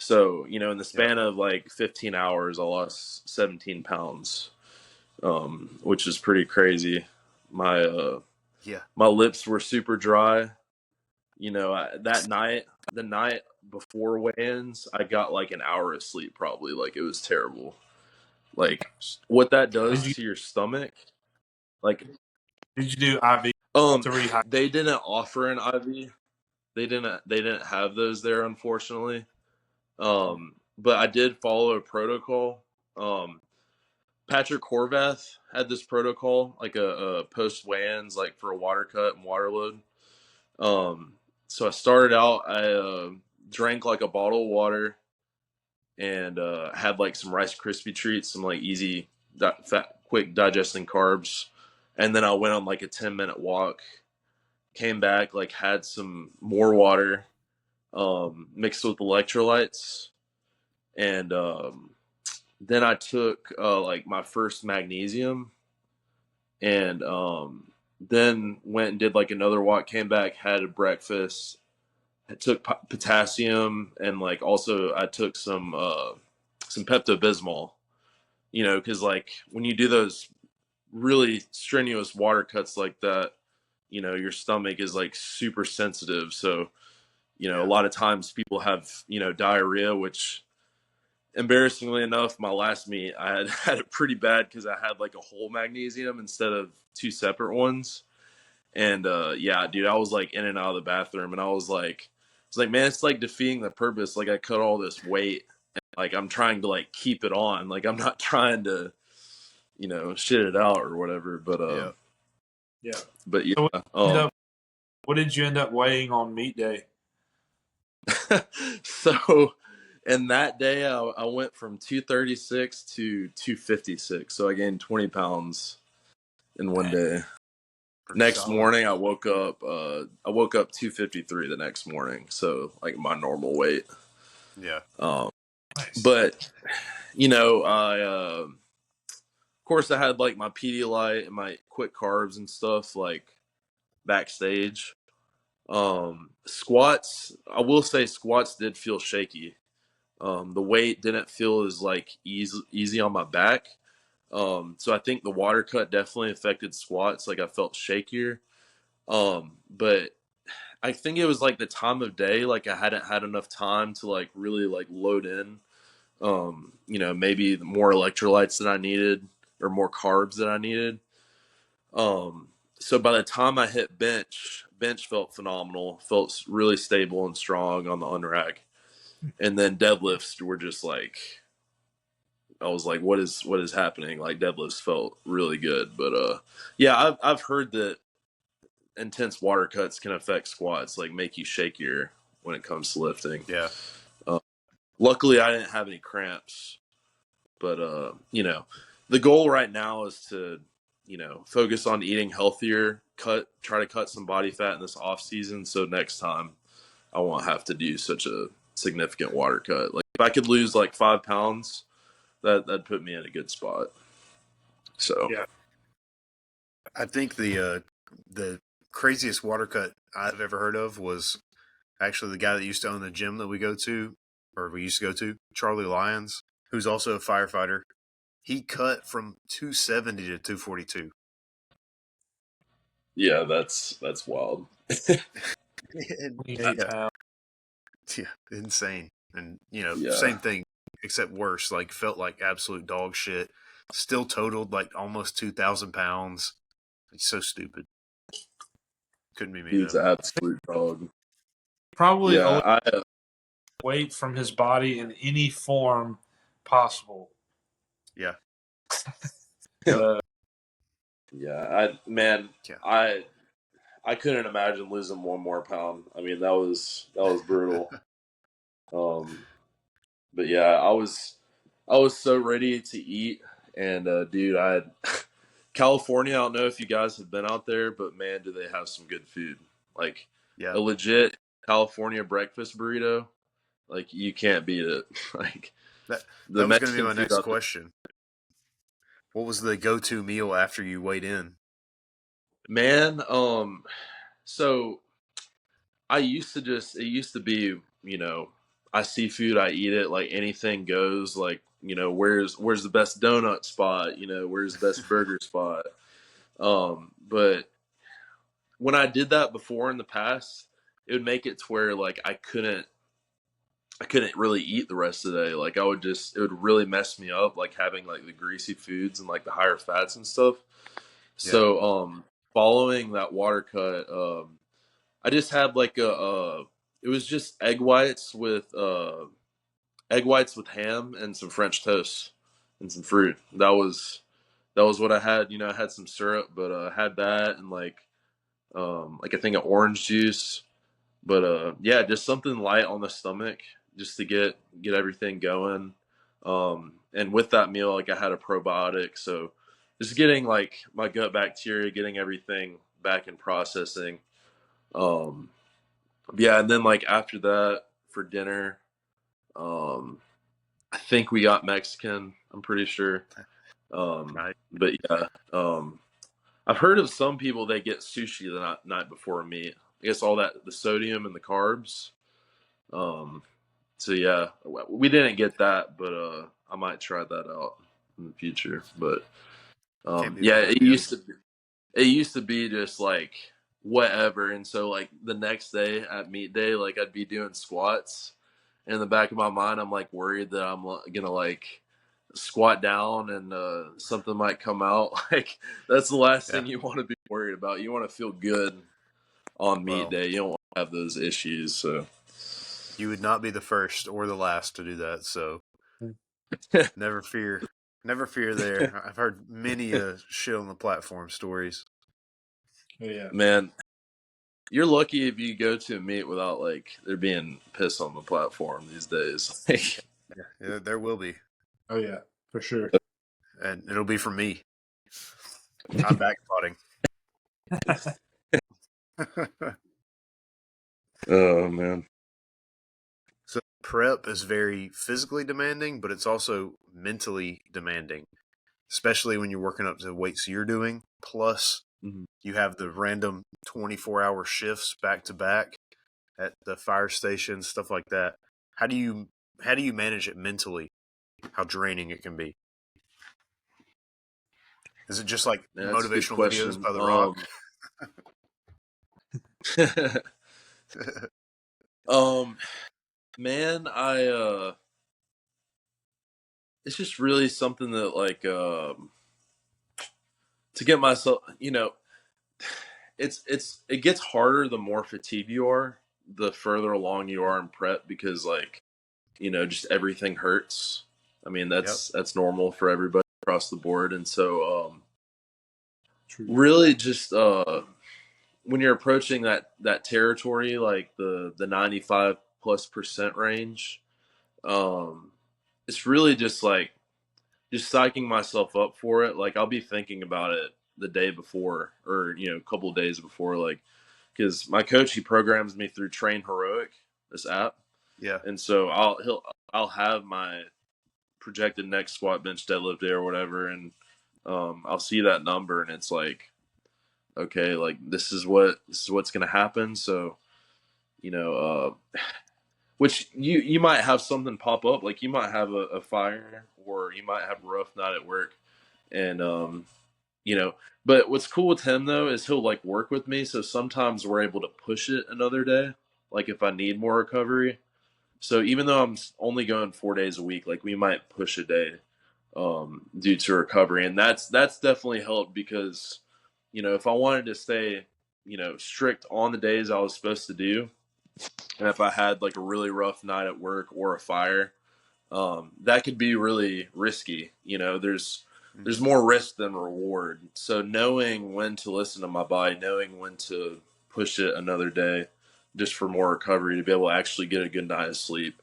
So in the Yep. span of like 15 hours, I lost 17 pounds, which is pretty crazy. My Yeah. my lips were super dry. That night, the night before weigh-ins, I got like an hour of sleep probably. Like it was terrible. Like what that Did does you to your stomach. Like did you do IV um to rehydrate? they didn't offer an IV. They didn't have those there, unfortunately. But I did follow a protocol. Um, Patrick Horvath had this protocol, like a post weigh-ins, like for a water cut and water load. So I started out, I drank like a bottle of water and had like some Rice Krispie treats, some like easy, quick digesting carbs. And then I went on like a 10-minute walk, came back, like had some more water mixed with electrolytes. And then I took like my first magnesium and then went and did like another walk, came back, had a breakfast. I took potassium and like also I took some Pepto Bismol, you know, because like when you do those really strenuous water cuts like that, you know, your stomach is like super sensitive. So, you know, a lot of times people have, you know, diarrhea, which embarrassingly enough, my last meet, I had had it pretty bad because I had like a whole magnesium instead of two separate ones. And yeah, dude, I was like in and out of the bathroom and I was like, man, it's like defeating the purpose. Like I cut all this weight and like I'm trying to like keep it on. Like I'm not trying to, you know, shit it out or whatever. But Yeah. but yeah. What did you end up weighing on meet day? So and that day I went from 236 to 256. So I gained 20 pounds in one day. Next morning I woke up 253 the next morning. So like my normal weight. Yeah. Nice. But you know, of course I had like my Pedialyte and my quick carbs and stuff like backstage. Squats, I will say squats did feel shaky. The weight didn't feel as like easy on my back. So I think the water cut definitely affected squats. Like I felt shakier. But I think it was like the time of day. Like I hadn't had enough time to like really like load in. You know, maybe more electrolytes than I needed or more carbs than I needed. So by the time I hit bench felt phenomenal, felt really stable and strong on the unrack. And then deadlifts were just like, I was like, what is happening? Like deadlifts felt really good. But yeah, I've heard that intense water cuts can affect squats, like make you shakier when it comes to lifting. Yeah. Luckily I didn't have any cramps. But you know, the goal right now is to, you know, focus on eating healthier, try to cut some body fat in this off season. So next time I won't have to do such a significant water cut. Like if I could lose like 5 pounds, that'd put me in a good spot. So yeah, I think the craziest water cut I've ever heard of was actually the guy that used to own the gym that we used to go to, Charlie Lyons, who's also a firefighter. He cut from 270 to 242. yeah, that's wild. And, 28 pounds. yeah, insane. And you know, Yeah. same thing except worse. Like felt like absolute dog shit. Still totaled like almost 2,000 pounds. It's so stupid. Couldn't be me Dude's though. an absolute dog. Probably Yeah, weight from his body in any form possible. Yeah. Uh, yeah, I couldn't imagine losing one more pound. I mean, that was brutal. But yeah, I was so ready to eat, and dude, I had California. I don't know if you guys have been out there, but man, do they have some good food? Like Yeah. a legit California breakfast burrito. Like you can't beat it. Like That the was going to be Mexican my food next out there. question. What was the go-to meal after you weighed in? Man, so it used to be, you know, I see food, I eat it, like anything goes, like, you know, where's the best donut spot, you know, where's the best burger spot. But when I did that before in the past, it would make it to where like I couldn't really eat the rest of the day. Like it would really mess me up, like having like the greasy foods and like the higher fats and stuff. Yeah. So following that water cut, I just had like it was just egg whites with egg whites with ham and some French toast and some fruit. That was what I had. I had some syrup, but I had that and like I think of orange juice. But yeah, just something light on the stomach just to get everything going. And with that meal, like I had a probiotic, so just getting like my gut bacteria, getting everything back in processing. Um, yeah, and then like after that for dinner, um, I think we got Mexican. I'm pretty sure. Right. But yeah, I've heard of some people that get sushi the night before a meet. I guess all that the sodium and the carbs. Um, so yeah, we didn't get that, but I might try that out in the future. But Can't be yeah, bad. Yeah. it used to be just like whatever, and so like the next day at meet day, like I'd be doing squats. In the back of my mind, I'm like worried that I'm gonna like squat down and something might come out. Like that's the last Yeah. thing you want to be worried about. You want to feel good on meet Well, day. You don't want to have those issues. So you would not be the first or the last to do that. So never fear. Never fear there. I've heard many shit on the platform stories. Oh, yeah. man, you're lucky if you go to a meet without like there being piss on the platform these days. Yeah, there will be. Oh, yeah, for sure. And it'll be from me. I'm backspotting. Oh man. So prep is very physically demanding, but it's also mentally demanding, especially when you're working up to the weights you're doing. Plus, Mm-hmm. you have the random 24-hour shifts back to back at the fire station, stuff like that. How do you manage it mentally? How draining it can be? Is it just like Yeah, that's a good motivational videos question. by The Rock? Man, it's just really something that like to get myself, it gets harder the more fatigued you are, the further along you are in prep because like, just everything hurts. I mean, Yep. that's normal for everybody across the board. And so True. really just when you're approaching that territory, like the 95+% range, it's really just like just psyching myself up for it. Like I'll be thinking about it the day before or a couple of days before, like because my coach he programs me through Train Heroic, this app, Yeah. and so I'll have my projected next squat bench deadlift day or whatever, and I'll see that number and it's like, okay, like this is what's gonna happen. So you know, which you might have something pop up, like you might have a fire or you might have a rough night at work, and but what's cool with him though is he'll like work with me, so sometimes we're able to push it another day, like if I need more recovery. So even though I'm only going 4 days a week, like we might push a day due to recovery, and that's definitely helped because if I wanted to stay strict on the days I was supposed to do, and if I had like a really rough night at work or a fire, that could be really risky. There's Mm-hmm. more risk than reward. So knowing when to listen to my body, knowing when to push it another day, just for more recovery to be able to actually get a good night of sleep.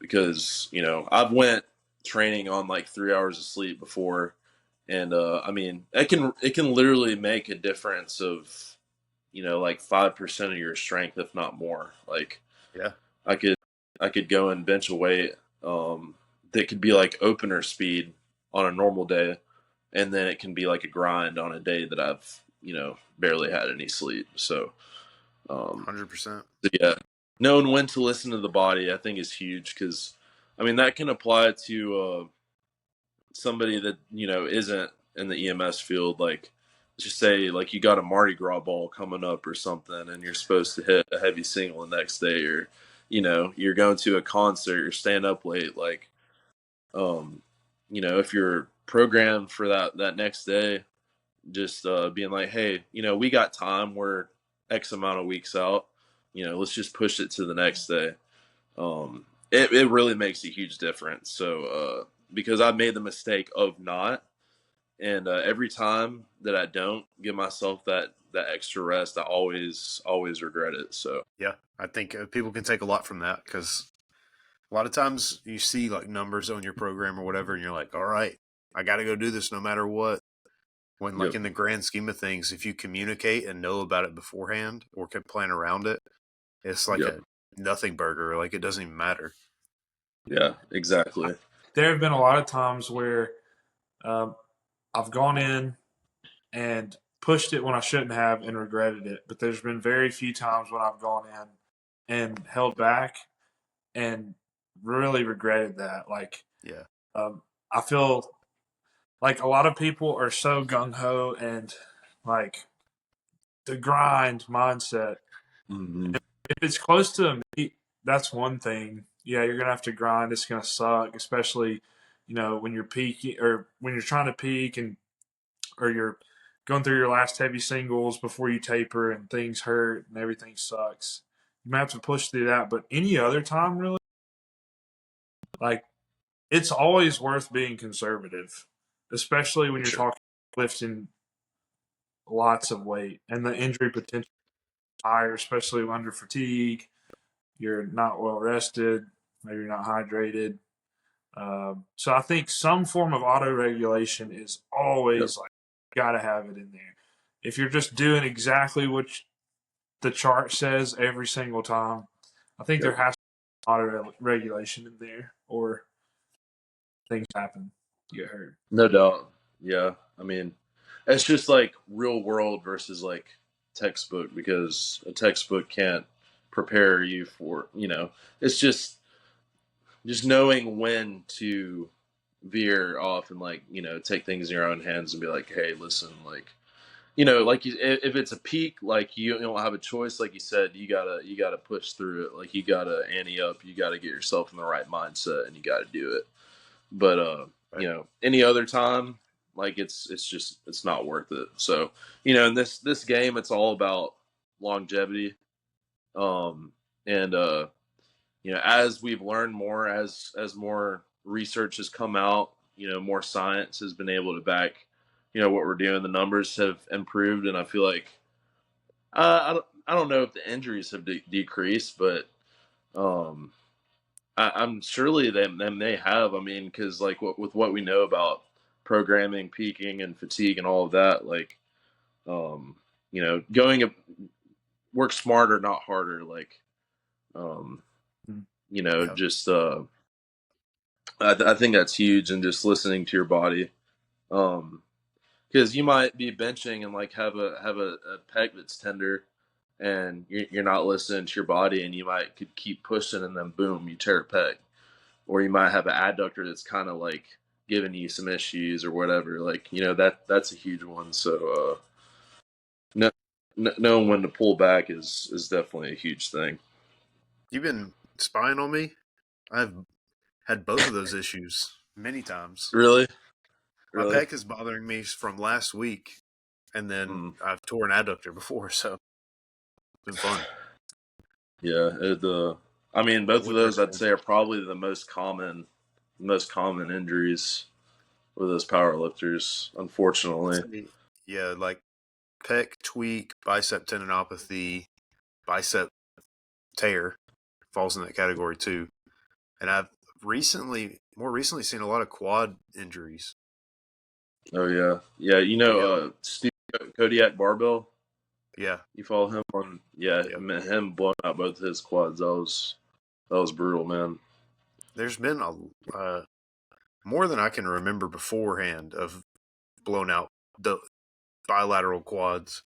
Because I've went training on like 3 hours of sleep before, and I mean it can literally make a difference of like 5% of your strength, if not more. Like Yeah. I could I could go and bench a weight that could be like opener speed on a normal day, and then it can be like a grind on a day that I've barely had any sleep. So 100%. yeah, knowing when to listen to the body I think is huge because I mean that can apply to somebody that isn't in the EMS field. Like let's just say like you got a Mardi Gras ball coming up or something, and you're supposed to hit a heavy single the next day, or you're going to a concert or stand up late. Like if you're programmed for that next day, just being like, hey, we got time. We're X amount of weeks out. Let's just push it to the next day. it really makes a huge difference. So because I made the mistake of not, and every time that I don't give myself that extra rest, I always regret it. So Yeah, I think people can take a lot from that because a lot of times you see like numbers on your program or whatever, and you're like, all right, I got to go do this no matter what. When like yep, in the grand scheme of things, if you communicate and know about it beforehand or can plan around it, it's like yep, a nothing burger. Like it doesn't even matter. yeah, exactly. There have been a lot of times where um, I've gone in and pushed it when I shouldn't have and regretted it. But there's been very few times when I've gone in and held back and really regretted that. Like, Yeah, I feel like a lot of people are so gung ho and like the grind mindset. Hmm. If it's close to a meet, that's one thing. Yeah, you're gonna have to grind. It's gonna suck, especially when you're peaking or when you're trying to peak and or you're going through your last heavy singles before you taper and things hurt and everything sucks. You might have to push through that, but any other time, really, like it's always worth being conservative, especially when for you're sure. talking lifting lots of weight and the injury potential is higher, especially under fatigue. You're not well rested, maybe you're not hydrated. So I think some form of auto regulation is Yep, always like got to have it in there. If you're just doing exactly what the chart says every single time, I think yep, there has to be auto regulation in there, or things happen, you get hurt. no doubt. Yeah, I mean, it's just like real world versus like textbook because a textbook can't prepare you for it's just knowing when to veer off and like take things in your own hands and be like, hey, listen, like like if it's a peak, like you don't have a choice. Like you said, you gotta push through it. Like you gotta ante up. You gotta get yourself in the right mindset, and you gotta do it. But Right. any other time, like it's not worth it. So in this game, it's all about longevity. And as we've learned more, as more research has come out, more science has been able to back, what we're doing. The numbers have improved, and I feel like I don't know if the injuries have decreased, but um, I'm surely them they have. I mean, because like with what we know about programming, peaking, and fatigue, and all of that, like going work smarter, not harder. Like um, Yeah. just I think that's huge, and just listening to your body. Um, because you might be benching and like have a pec that's tender, and you're not listening to your body, and you might could keep pushing, and then boom, you tear a pec, or you might have an adductor that's kind of like giving you some issues or whatever. Like that's a huge one. So no, knowing when to pull back is definitely a huge thing. You've been spying on me. I've had both of those issues many times. Really, My really. pec is bothering me from last week, and then Mm. I've tore an adductor before, so it's been fun. Yeah, I mean, both of those I'd Woodworking. say are probably the most common injuries with those power lifters, I'd unfortunately. say, yeah, like pec tweak, bicep tendinopathy, bicep tear falls in that category too. And I've more recently, seen a lot of quad injuries. Oh yeah, yeah. Yeah, Steve Kodiak Barbell. yeah, You follow him on? Yeah, yeah. him blowing out both his quads. That was brutal, man. There's been a more than I can remember beforehand of blown out the bilateral quads.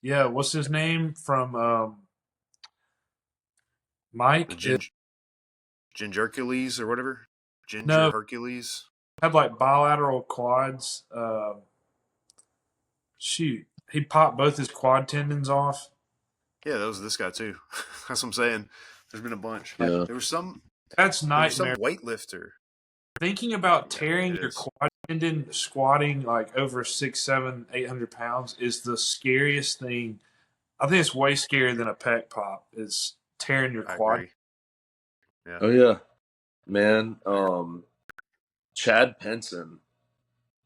Yeah, what's his name from The Mike? Gingercules or whatever. Ginger No, Hercules. had like bilateral quads. Shoot, he popped both his quad tendons off. Yeah, that was this guy too. That's what I'm saying. There's been a bunch. Like Yeah, There was some. that's There was nightmare. some weightlifter. Thinking about Yeah, tearing it your is. quad tendon squatting like over 6, 7, 800 pounds is the scariest thing. I think it's way scarier than a pec pop. Is tearing your I quad. agree. Yeah. Oh yeah, man. Chad Penson.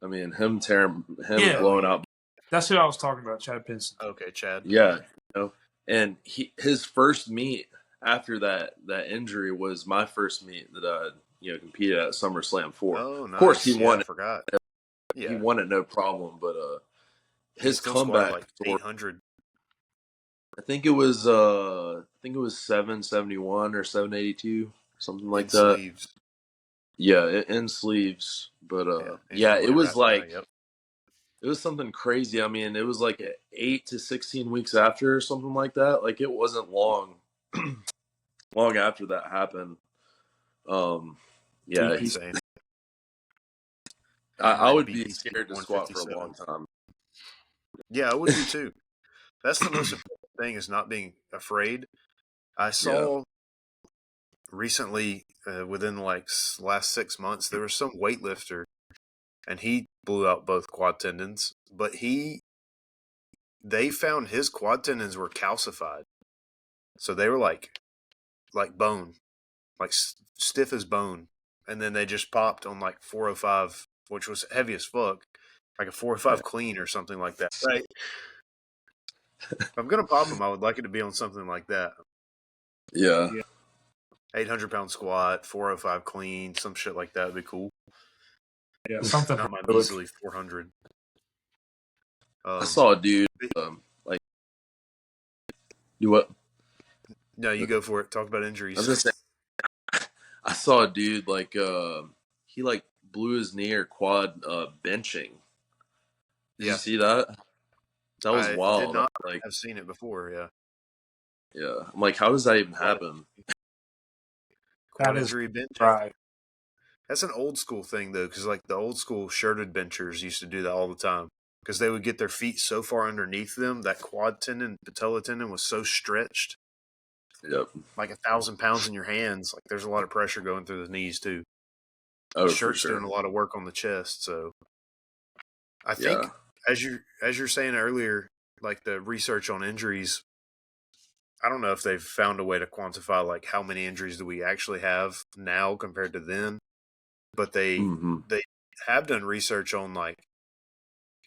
I mean, him Yeah, blowing out. that's who I was talking about, Chad Pinson. Okay, Chad. Yeah, and his first meet after that injury was my first meet that I competed at SummerSlam for. Oh, Of course, he nice. Yeah, I won it. forgot. He Yeah. won it no problem, but He his still squatted comeback like story. 800. I think it was 771 or 782, something like In that. sleeves. Yeah, in sleeves, but Yeah. And yeah, he won it it was right now. like Yep. it was something crazy. I mean, it was like 8 to 16 weeks after or something like that. Like it wasn't long, long after that happened. Yeah, Insane. I would be BPC scared to squat for a 157. long time. Yeah, I would be too. That's the most important thing, is not being afraid. I Yeah, saw recently, within like last 6 months, there was some weightlifter, and he blew out both quad tendons, but they found his quad tendons were calcified, so they were like bone, like stiff as bone, and then they just popped on like 405, which was heavy as fuck, like a 405 clean or something like that. Right. If I'm gonna pop them, I would like it to be on something like that. yeah. 800-pound squat, 405 clean, some shit like that would be cool. Yeah, something Not my heroic. measly 400. I saw a dude like do what? No, you go for it. Talk about I was injuries. gonna say I saw a dude like he like blew his knee or quad benching. Did you Yeah, see that? That was I did wild. not Like, have seen it before. Yeah, yeah. I'm like, how does that even quad, happen? That quad is injury benching. right. That's an old school thing though, because like the old school shirted benchers used to do that all the time, because they would get their feet so far underneath them that quad tendon, patella tendon was so stretched, Yep. like 1,000 pounds in your hands. Like there's a lot of pressure going through the knees too. The Oh, for shirt's sure. doing a lot of work on the chest, so I Yeah. think as you're saying earlier, like the research on injuries, I don't know if they've found a way to quantify like how many injuries do we actually have now compared to then, but they Mm-hmm. they have done research on like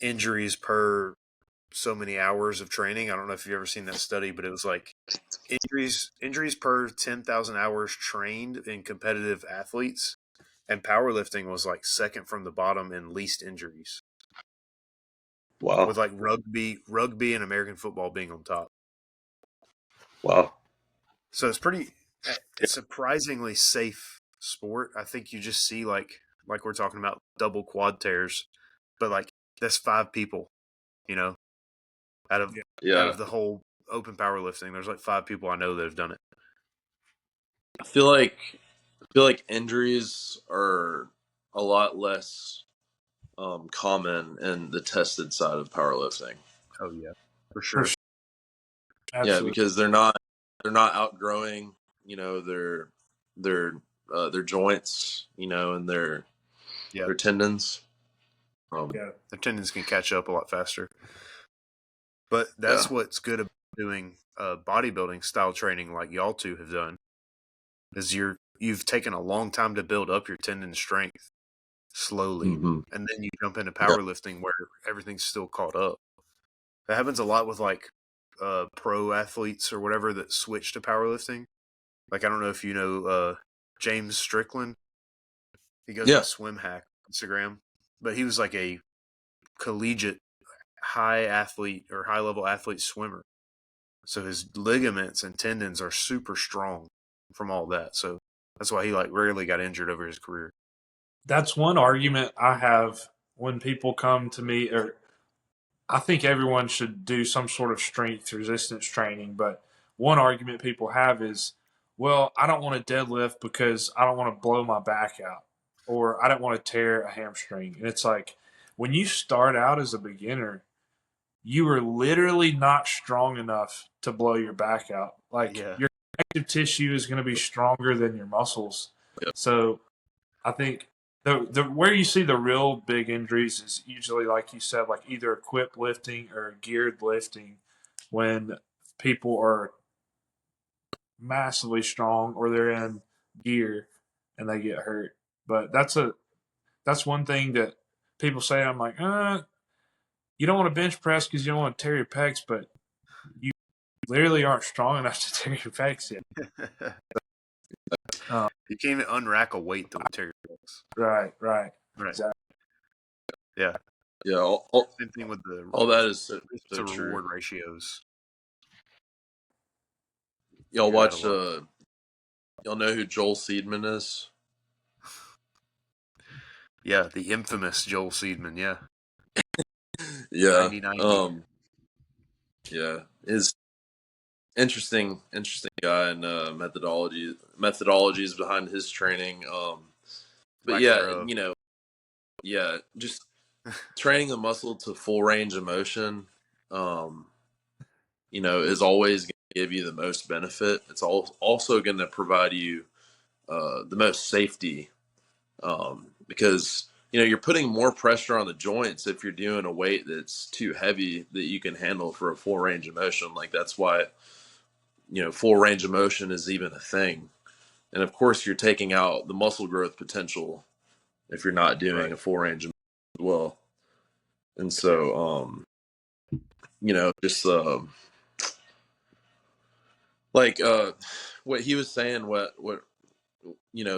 injuries per so many hours of training. I don't know if you've ever seen that study, but it was like injuries per 10,000 hours trained in competitive athletes, and powerlifting was like second from the bottom in least injuries, Wow. with like rugby and American football being on top. Wow. So it's surprisingly safe sport. I think you just see like we're talking about double quad tears, but like that's 5 people, you know, out of out Yeah. of the whole open powerlifting. There's like 5 people I know that have done it. I feel like injuries are a lot less common in the tested side of powerlifting. Oh yeah, for For sure. sure. Yeah, Absolutely. because they're not outgrowing, their joints, and Yeah, their tendons. Yeah. their tendons can catch up a lot faster. But Yeah. that's what's good about doing bodybuilding style training, like y'all two have done, is you've taken a long time to build up your tendon strength slowly, Mm-hmm. and then you jump into Yeah. powerlifting where everything's still caught up. That happens a lot with like pro athletes or whatever that switch to powerlifting. Like I don't know if you know James Strickland. He goes by Yeah. Swim Hack on Instagram, but he was like a collegiate high athlete or high level athlete swimmer. So his ligaments and tendons are super strong from all that. So that's why he like rarely got injured over his career. That's one argument I have when people come to me, or I think everyone should do some sort of strength resistance training. But one argument people have is, well, I don't want to deadlift because I don't want to blow my back out, or I don't want to tear a hamstring. And it's like, when you start out as a beginner, you are literally not strong enough to blow your back out. Like, Yeah. your connective tissue is going to be stronger than your muscles. Yeah. So I think the where you see the real big injuries is usually, like you said, like either equipped lifting or geared lifting, when people are massively strong or they're in gear and they get hurt. But that's one thing that people say. I'm like, you don't want to bench press because you don't want to tear your pecs, but you literally aren't strong enough to tear your pecs yet. You can't even unrack a weight that would tear your pecs. Right. Right. Exactly. Yeah. Yeah, Same thing with the all that is so to true. reward ratios. Y'all Hear that watch a lot. y'all know who Joel Seedman is? Yeah, the infamous Joel Seedman. Yeah, Yeah. 90-90. Yeah. Is interesting guy and methodologies behind his training. But Lack yeah, thereof. just training the muscle to full range of motion, is always going to give you the most benefit. It's also going to provide you the most safety, because you're putting more pressure on the joints if you're doing a weight that's too heavy that you can handle for a full range of motion. Like that's why full range of motion is even a thing. And of course, you're taking out the muscle growth potential if you're not doing Right. a full range of motion as well. And so, just like what he was saying, what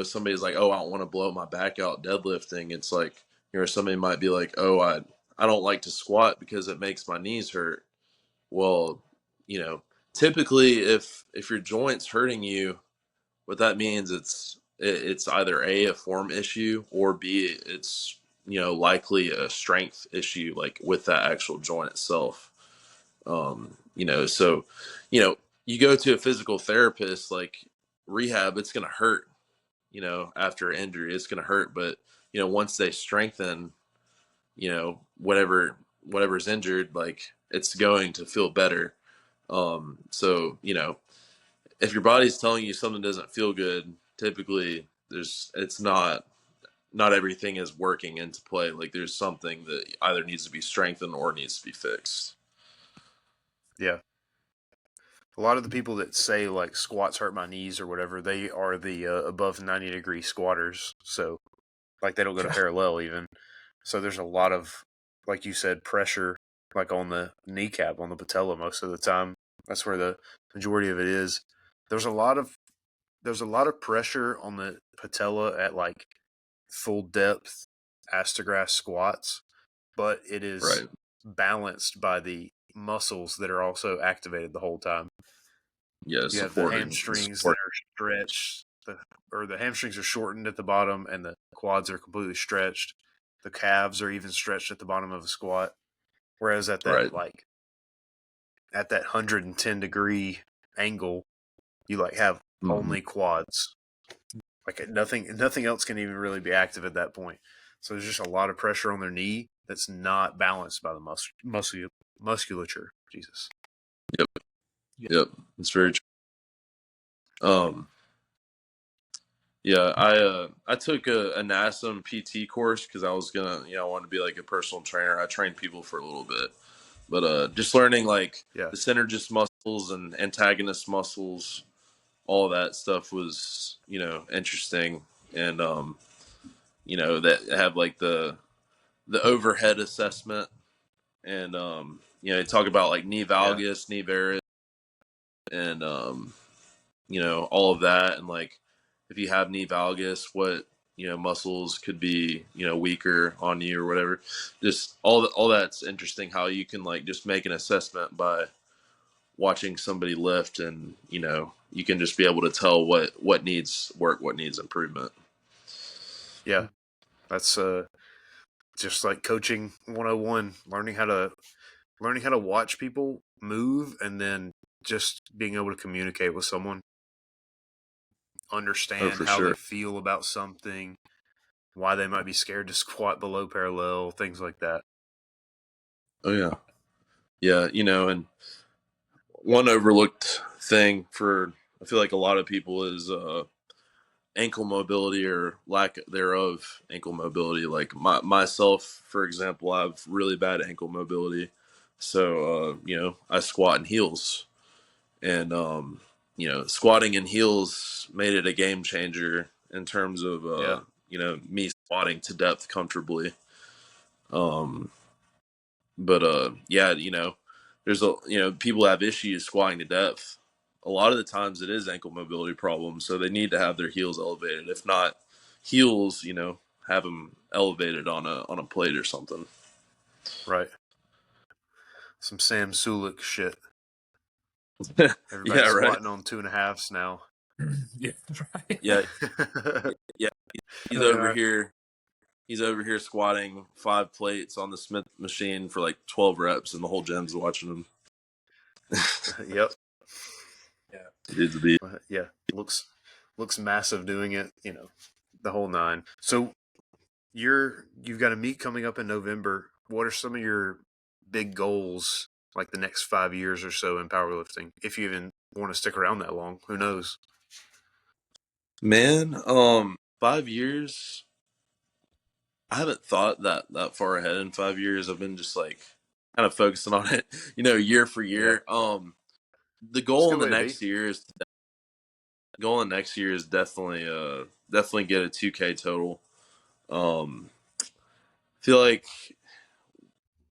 somebody's like, oh, I don't want to blow my back out deadlifting. It's like, somebody might be like, oh, I don't like to squat because it makes my knees hurt. Well, typically if your joint's hurting you, what that means it's either a form issue, or b it's likely a strength issue, like with that actual joint itself. So you go to a physical therapist, like rehab, it's going to hurt. After an injury, it's going to hurt, but once they strengthen whatever's injured, like it's going to feel better. So if your body's telling you something doesn't feel good, typically it's not everything is working into play. Like there's something that either needs to be strengthened or needs to be fixed. Yeah. A lot of the people that say like squats hurt my knees or whatever, they are the above 90-degree squatters. So like they don't go to parallel even. So there's a lot of, like you said, pressure like on the kneecap, on the patella most of the time. That's where the majority of it is. There's a lot of pressure on the patella at like full depth astrograph squats, but it is Right. balanced by the muscles that are also activated the whole time. Yeah, You have the hamstrings that are stretched, the hamstrings are shortened at the bottom, and the quads are completely stretched. The calves are even stretched at the bottom of a squat. Whereas at that right. at that 110-degree angle, you like have only quads. Like nothing else can even really be active at that point. So there's just a lot of pressure on their knee that's not balanced by the musculature. Jesus. Yep. It's very true. Yeah, I took a NASM PT course because I was gonna, I wanted to be like a personal trainer. I trained people for a little bit, but just learning like the synergist muscles and antagonist muscles, all of that stuff was, interesting. And that have like the overhead assessment, and they talk about like knee valgus, knee varus, and all of that, and like if you have knee valgus, what muscles could be weaker on you or whatever. Just all that's interesting, how you can like just make an assessment by watching somebody lift, and you can just be able to tell what needs work, what needs improvement. Yeah, that's just like coaching 101, learning how to watch people move, and then just being able to communicate with someone, understand how they feel about something, why they might be scared to squat below parallel, things like that. Oh yeah, and one overlooked thing for, I feel like, a lot of people is ankle mobility or lack thereof ankle mobility. Like myself, for example, I have really bad ankle mobility. So, I squat in heels, and squatting in heels made it a game changer in terms of Yeah. me squatting to depth comfortably. But yeah, there's people have issues squatting to depth. A lot of the times it is ankle mobility problems, so they need to have their heels elevated. If not heels, have them elevated on a plate or something. Right. Some Sam Sulik shit. Yeah, Everybody's right. squatting on 2.5s now. Yeah, right. Yeah, yeah. He's Oh, over yeah. here. He's over here squatting 5 plates on the Smith machine for like 12 reps, and the whole gym's watching him. Yep. Yeah. Dude's a beast. Yeah. Looks massive doing it, the whole nine. So you've got a meet coming up in November. What are some of your big goals, like the next 5 years or so in powerlifting? If you even want to stick around that long, who knows? Man, 5 years. I haven't thought that far ahead in 5 years. I've been just like kind of focusing on it, year for Yeah. year. The It's a goal good in the way to be. next year is definitely get a 2K total. Feel like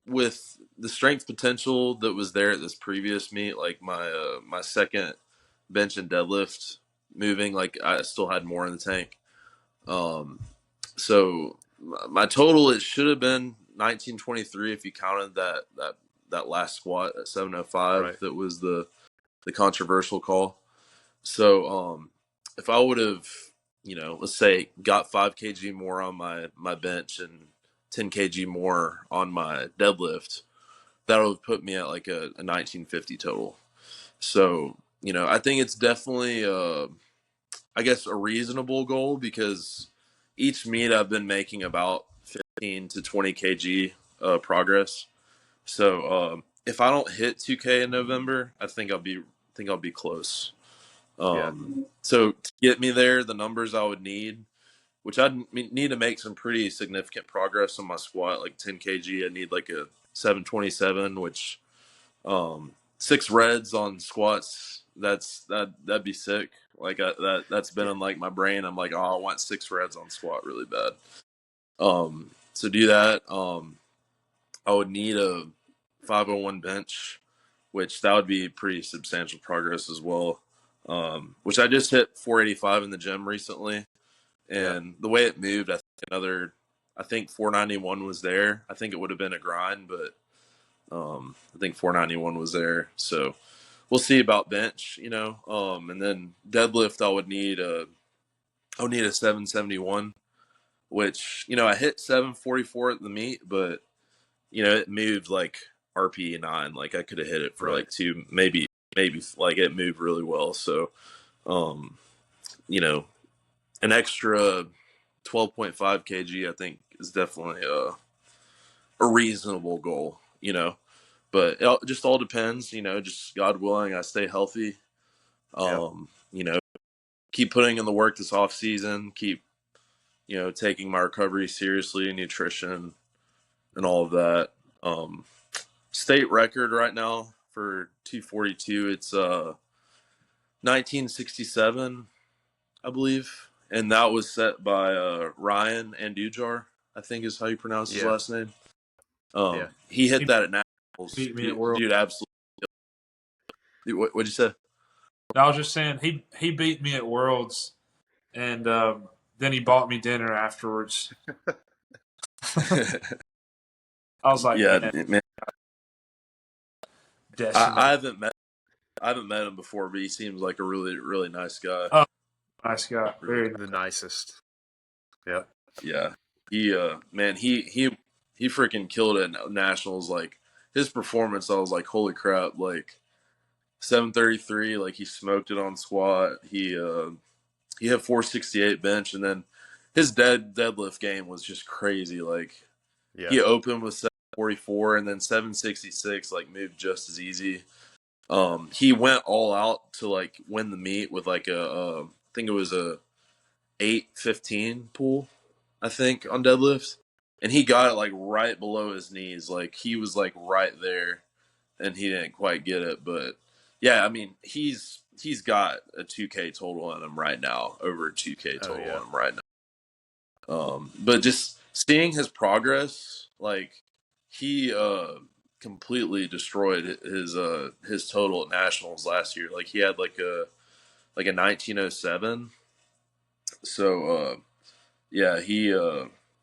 with the strength potential that was there at this previous meet, like my second bench and deadlift moving, like I still had more in the tank. So my total, it should have been 1923 if you counted that last squat at 705. Right. That was the controversial call. So if I would have, let's say got 5 kg more on my bench and 10 kg more on my deadlift, that would have put me at like a 1950 total. So, I think it's definitely I guess a reasonable goal, because each meet I've been making about 15 to 20 kg progress. So if I don't hit 2K in November, I think I'll be close. Yeah. So to get me there, the numbers I would need, which need to make some pretty significant progress on my squat, like 10 kg. I need like a 727, which 6 reds on squats. That'd be sick. Like that's been Yeah. in like my brain. I'm like, oh, I want 6 reds on squat really bad. So do that. I would need a 501 bench, which that would be pretty substantial progress as well. Which I just hit 485 in the gym recently, Yeah. and the way it moved, I think 491 was there. I think it would have been a grind, but I think 491 was there. So we'll see about bench, and then deadlift. I would need a 771, which I hit 744 at the meet, but it moved like RPE 9. Like I could have hit it for Right. like 2, maybe like it moved really well. So, um, an extra 12.5 kg, I think, is definitely a reasonable goal. But it just all depends. Just God willing, I stay healthy. Yeah. Keep putting in the work this off season. Keep taking my recovery seriously, nutrition, and all of that. State record right now for 242. It's 1967, I believe, and that was set by Ryan Andujar, I think is how you pronounce his Yeah. last name. Yeah. He hit that at nationals. Beat me at World. Dude, absolutely. What'd you say? I was just saying he beat me at Worlds, and then he bought me dinner afterwards. I was like, Yeah, man, man. decimated. I haven't met him before, but he seems like a really, really nice guy. Oh, nice guy, Really very nice. The nicest. Yeah. Yeah. He freaking killed it at nationals. Like his performance, I was like, holy crap! Like 733, like he smoked it on squat. He had 468 bench, and then his deadlift game was just crazy. Like Yeah. he opened with 744, and then 766 like moved just as easy. He went all out to like win the meet with like I think it was a 815 pull, I think, on deadlift, and he got it like right below his knees. Like he was like right there, and he didn't quite get it. But yeah, I mean, he's he's got a 2K total on him right now, over a 2K total on him right now. But just seeing his progress, like he completely destroyed his total at nationals last year. Like he had like a 1907. So yeah, he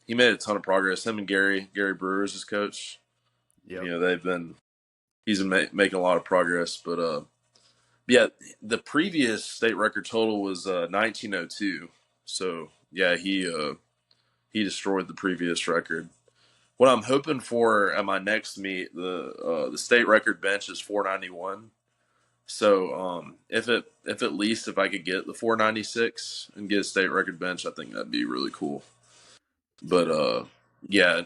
made a ton of progress. Him and Gary Brewer is his coach. Yep. You know, he's been making a lot of progress. But yeah, the previous state record total was 1902. So yeah, he destroyed the previous record. What I'm hoping for at my next meet, the state record bench is 491. So if at least if I could get the 496 and get a state record bench, I think that'd be really cool. But yeah,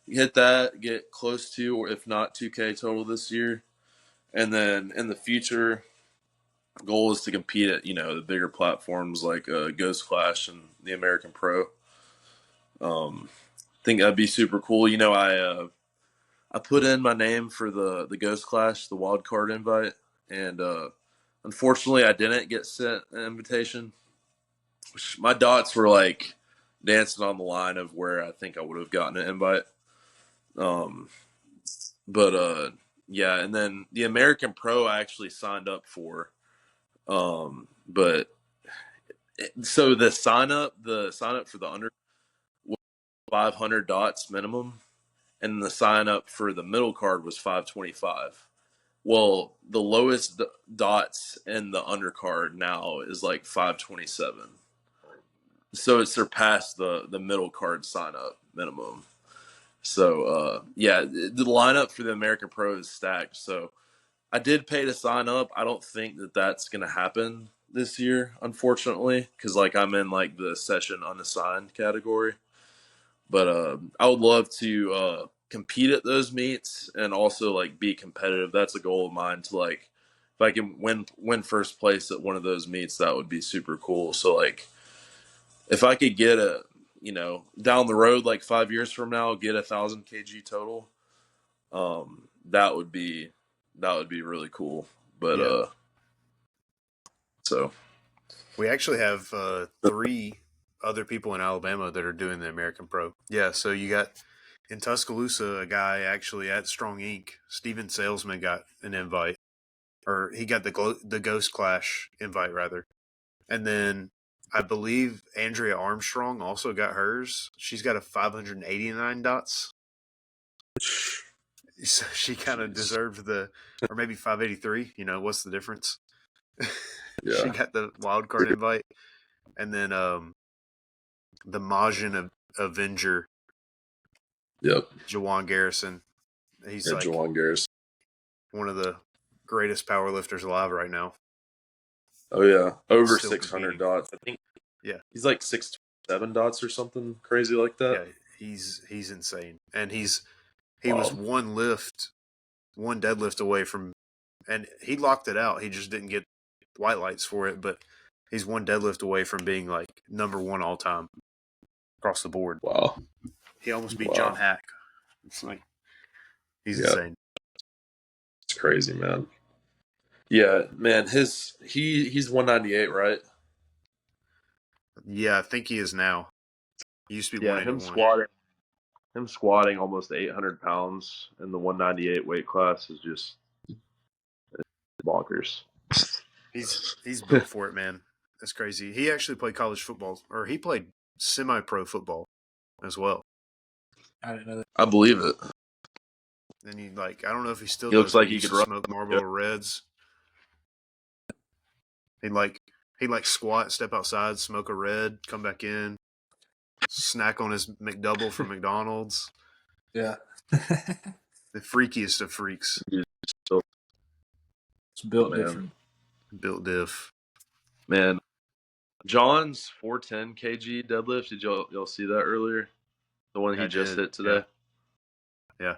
hit that, get close to, or if not 2K total this year, and then in the future, goal is to compete at the bigger platforms like Ghost Clash and the American Pro. Think that'd be super cool. I put in my name for the Ghost Clash, the wild card invite, and unfortunately, I didn't get sent an invitation. My dots were like dancing on the line of where I think I would have gotten an invite. But yeah, and then the American Pro I actually signed up for. But so the sign up for the under was 500 dots minimum, and the sign up for the middle card was 525. Well, the lowest dots in the undercard now is like 527. So it surpassed the middle card sign up minimum. So yeah, the lineup for the American Pro is stacked. So I did pay to sign up. I don't think that that's going to happen this year, unfortunately, because like I'm in like the session unassigned category. But I would love to compete at those meets and also like be competitive. That's a goal of mine to like if I can win first place at one of those meets, that would be super cool. So like if I could get down the road like 5 years from now, get 1,000 kg total, that would be really cool. But so we actually have 3 other people in Alabama that are doing the American Pro. Yeah, so you got in Tuscaloosa a guy actually at Strong Inc. Steven Salesman got an invite, or he got the Ghost Clash invite rather, and then I believe Andrea Armstrong also got hers. She's got a 589 dots. So she kind of deserved or maybe 583. What's the difference? yeah. She got the wild card invite, and then the Majin Avenger. Yep. Jawan Garrison. He's like Jawan Garrison, one of the greatest powerlifters alive right now. Oh yeah, over Still 600 competing. dots. I think. Yeah, he's like 627 dots or something crazy like that. Yeah, he's insane, and he Wow. was one deadlift away from, and he locked it out. He just didn't get white lights for it, but he's one deadlift away from being like number 1 all time across the board. Wow. He almost beat John Hack. It's like he's insane. It's crazy, man. Yeah, man. He's 198, right? Yeah, I think he is now. He used to be 181. Him squatting almost 800 pounds in the 198 weight class is just bonkers. He's built for it, man. That's crazy. He actually played college football, or he played semi-pro football as well. I didn't know that. I believe it. And I don't know if he still He does. looks like he he could used to run. smoke Marlboro Reds. He'd squat, step outside, smoke a red, come back in, snack on his McDouble from McDonald's. Yeah. The freakiest of freaks. It's built Man. different. Built diff. Man, John's 410 kg deadlift. Did y'all see that earlier? The one he just hit today. Yeah.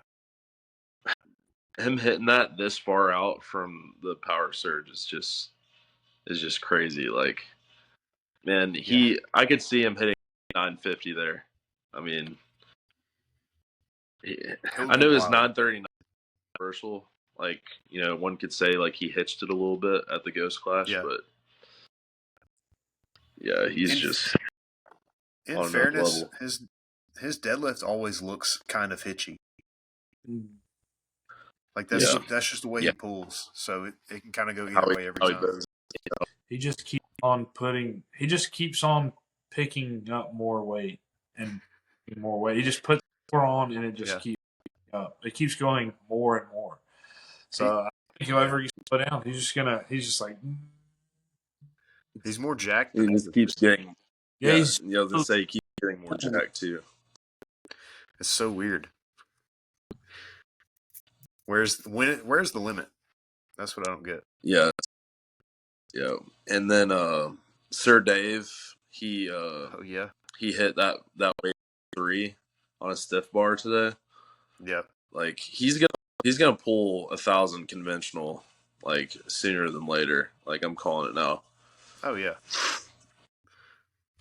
Him hitting that this far out from the power surge is just crazy. Like, man, I could see him hitting 950 there. I mean, I know it's 939 universal Like, one could say like he hitched it a little bit at the Ghost Clash, Yeah. but yeah, he's just in on another fairness, level. his deadlift always looks kind of hitchy. Like that's Yeah. that's just the way Yeah. he pulls, so it can kind of go How either he- way every how he time. does. He just keeps on putting. He just keeps on picking up more weight and more weight. He just puts more on, and it just keeps up. It keeps going more and more. So I think if ever he slow down, he's just like. He's more jacked He than just keeps getting. Yeah, Yeah, he's I was gonna say he keeps getting more jacked too. it's so weird. Where's the limit? That's what I don't get. Yeah. And then Sir Dave, he Oh yeah, he hit that weight 3 on a stiff bar today. yeah. Like he's gonna pull 1,000 conventional like sooner than later. Like I'm calling it now. Oh yeah,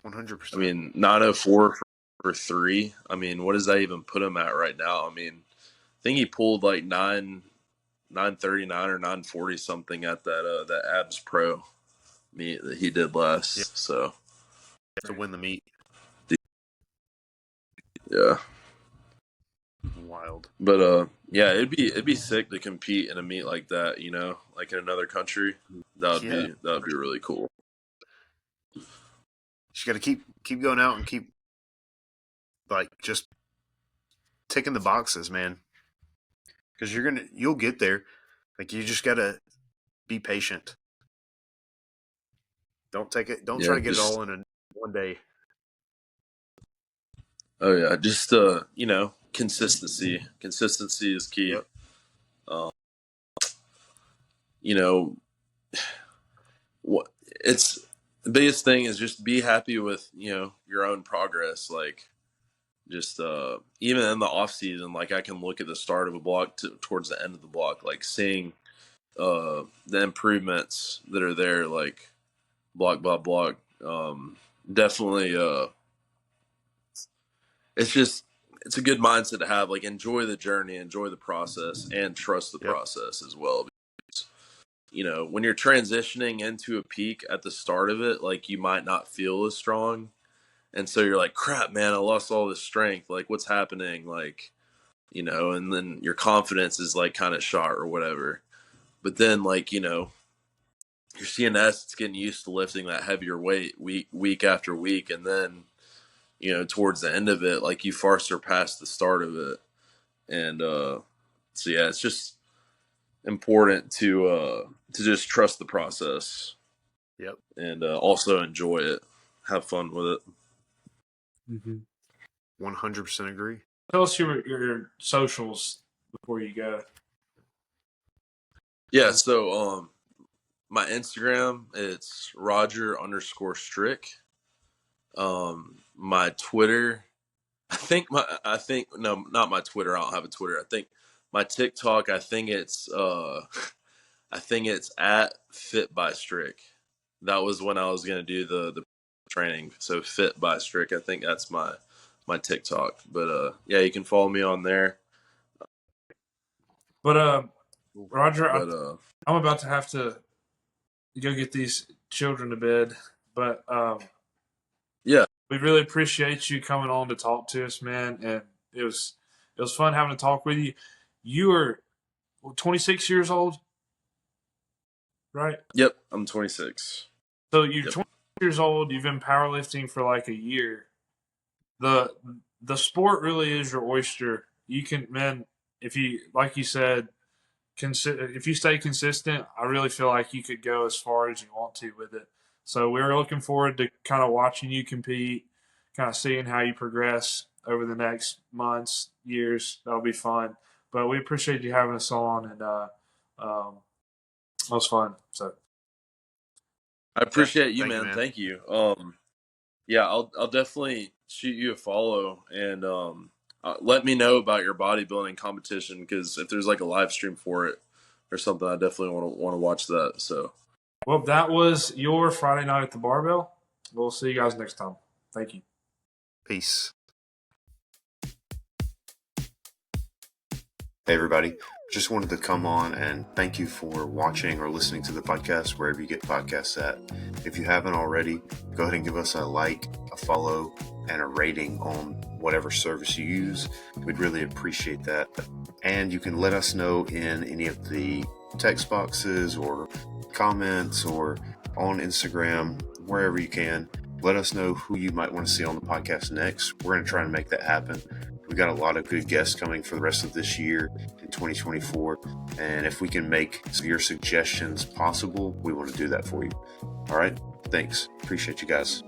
I 100%. mean 904 for 3. I mean, what does that even put him at right now? I mean, I think he pulled like 939 or 940 something at that Abs Pro meet that he did last. Yeah. So To win the meet, yeah. wild. But yeah, it'd be sick to compete in a meet like that, like in another country. That would be really cool. You got to keep going out and keep like just ticking the boxes, man. Because you'll get there. Like you just gotta be patient. Don't take it. Don't try to get it all in one day. Oh yeah, just consistency. Consistency is key. Yep. What it's the biggest thing is just be happy with your own progress. Like just even in the off season, like I can look at the start of a block towards the end of the block, like seeing the improvements that are there, like block by block. Definitely it's a good mindset to have. Like enjoy the journey, enjoy the process, and trust the process as well. Because, when you're transitioning into a peak at the start of it, like you might not feel as strong, and so you're like, crap, man, I lost all this strength. Like what's happening? Like, and then your confidence is like kind of shot or whatever. But then like, your CNS is getting used to lifting that heavier weight week after week, and then towards the end of it, like you far surpassed the start of it. And so yeah, it's just important to just trust the process. Yep. And also enjoy it, have fun with it. 100% agree. Tell us your socials before you go. Yeah, so my Instagram, it's Roger_Strick. My Twitter, no, not my Twitter. I don't have a Twitter. I think my TikTok, I think it's at Fit by Strick. That was when I was gonna do the training. So Fit by Strick, I think that's my TikTok. But yeah, you can follow me on there. But Roger, But I'm about to have to go get these children to bed. But yeah, we really appreciate you coming on to talk to us, man. And it was fun having a talk with you. You are 26 years old, right? yep, I'm 26. So you're 26 years old. You've been powerlifting for like a year. The sport really is your oyster. You can, man, if you, like you said, if you stay consistent, I really feel like you could go as far as you want to with it. So we're looking forward to kind of watching you compete, kind of seeing how you progress over the next months, years. That'll be fun. But we appreciate you having us on, and it was fun. So I appreciate you, Thank you, man. man. Thank you. Yeah, I'll definitely shoot you a follow and let me know about your bodybuilding competition, because if there's like a live stream for it or something, I definitely want to watch that. So, well, that was your Friday night at the barbell. We'll see you guys next time. Thank you. Peace. Hey, everybody. just wanted to come on and thank you for watching or listening to the podcast wherever you get podcasts at. If you haven't already, go ahead and give us a like, a follow, and a rating on whatever service you use. We'd really appreciate that. And you can let us know in any of the text boxes or comments or on Instagram, wherever you can. Let us know who you might want to see on the podcast next. We're going to try and make that happen. We got a lot of good guests coming for the rest of this year in 2024. And if we can make your suggestions possible, we want to do that for you. All right. Thanks. Appreciate you guys.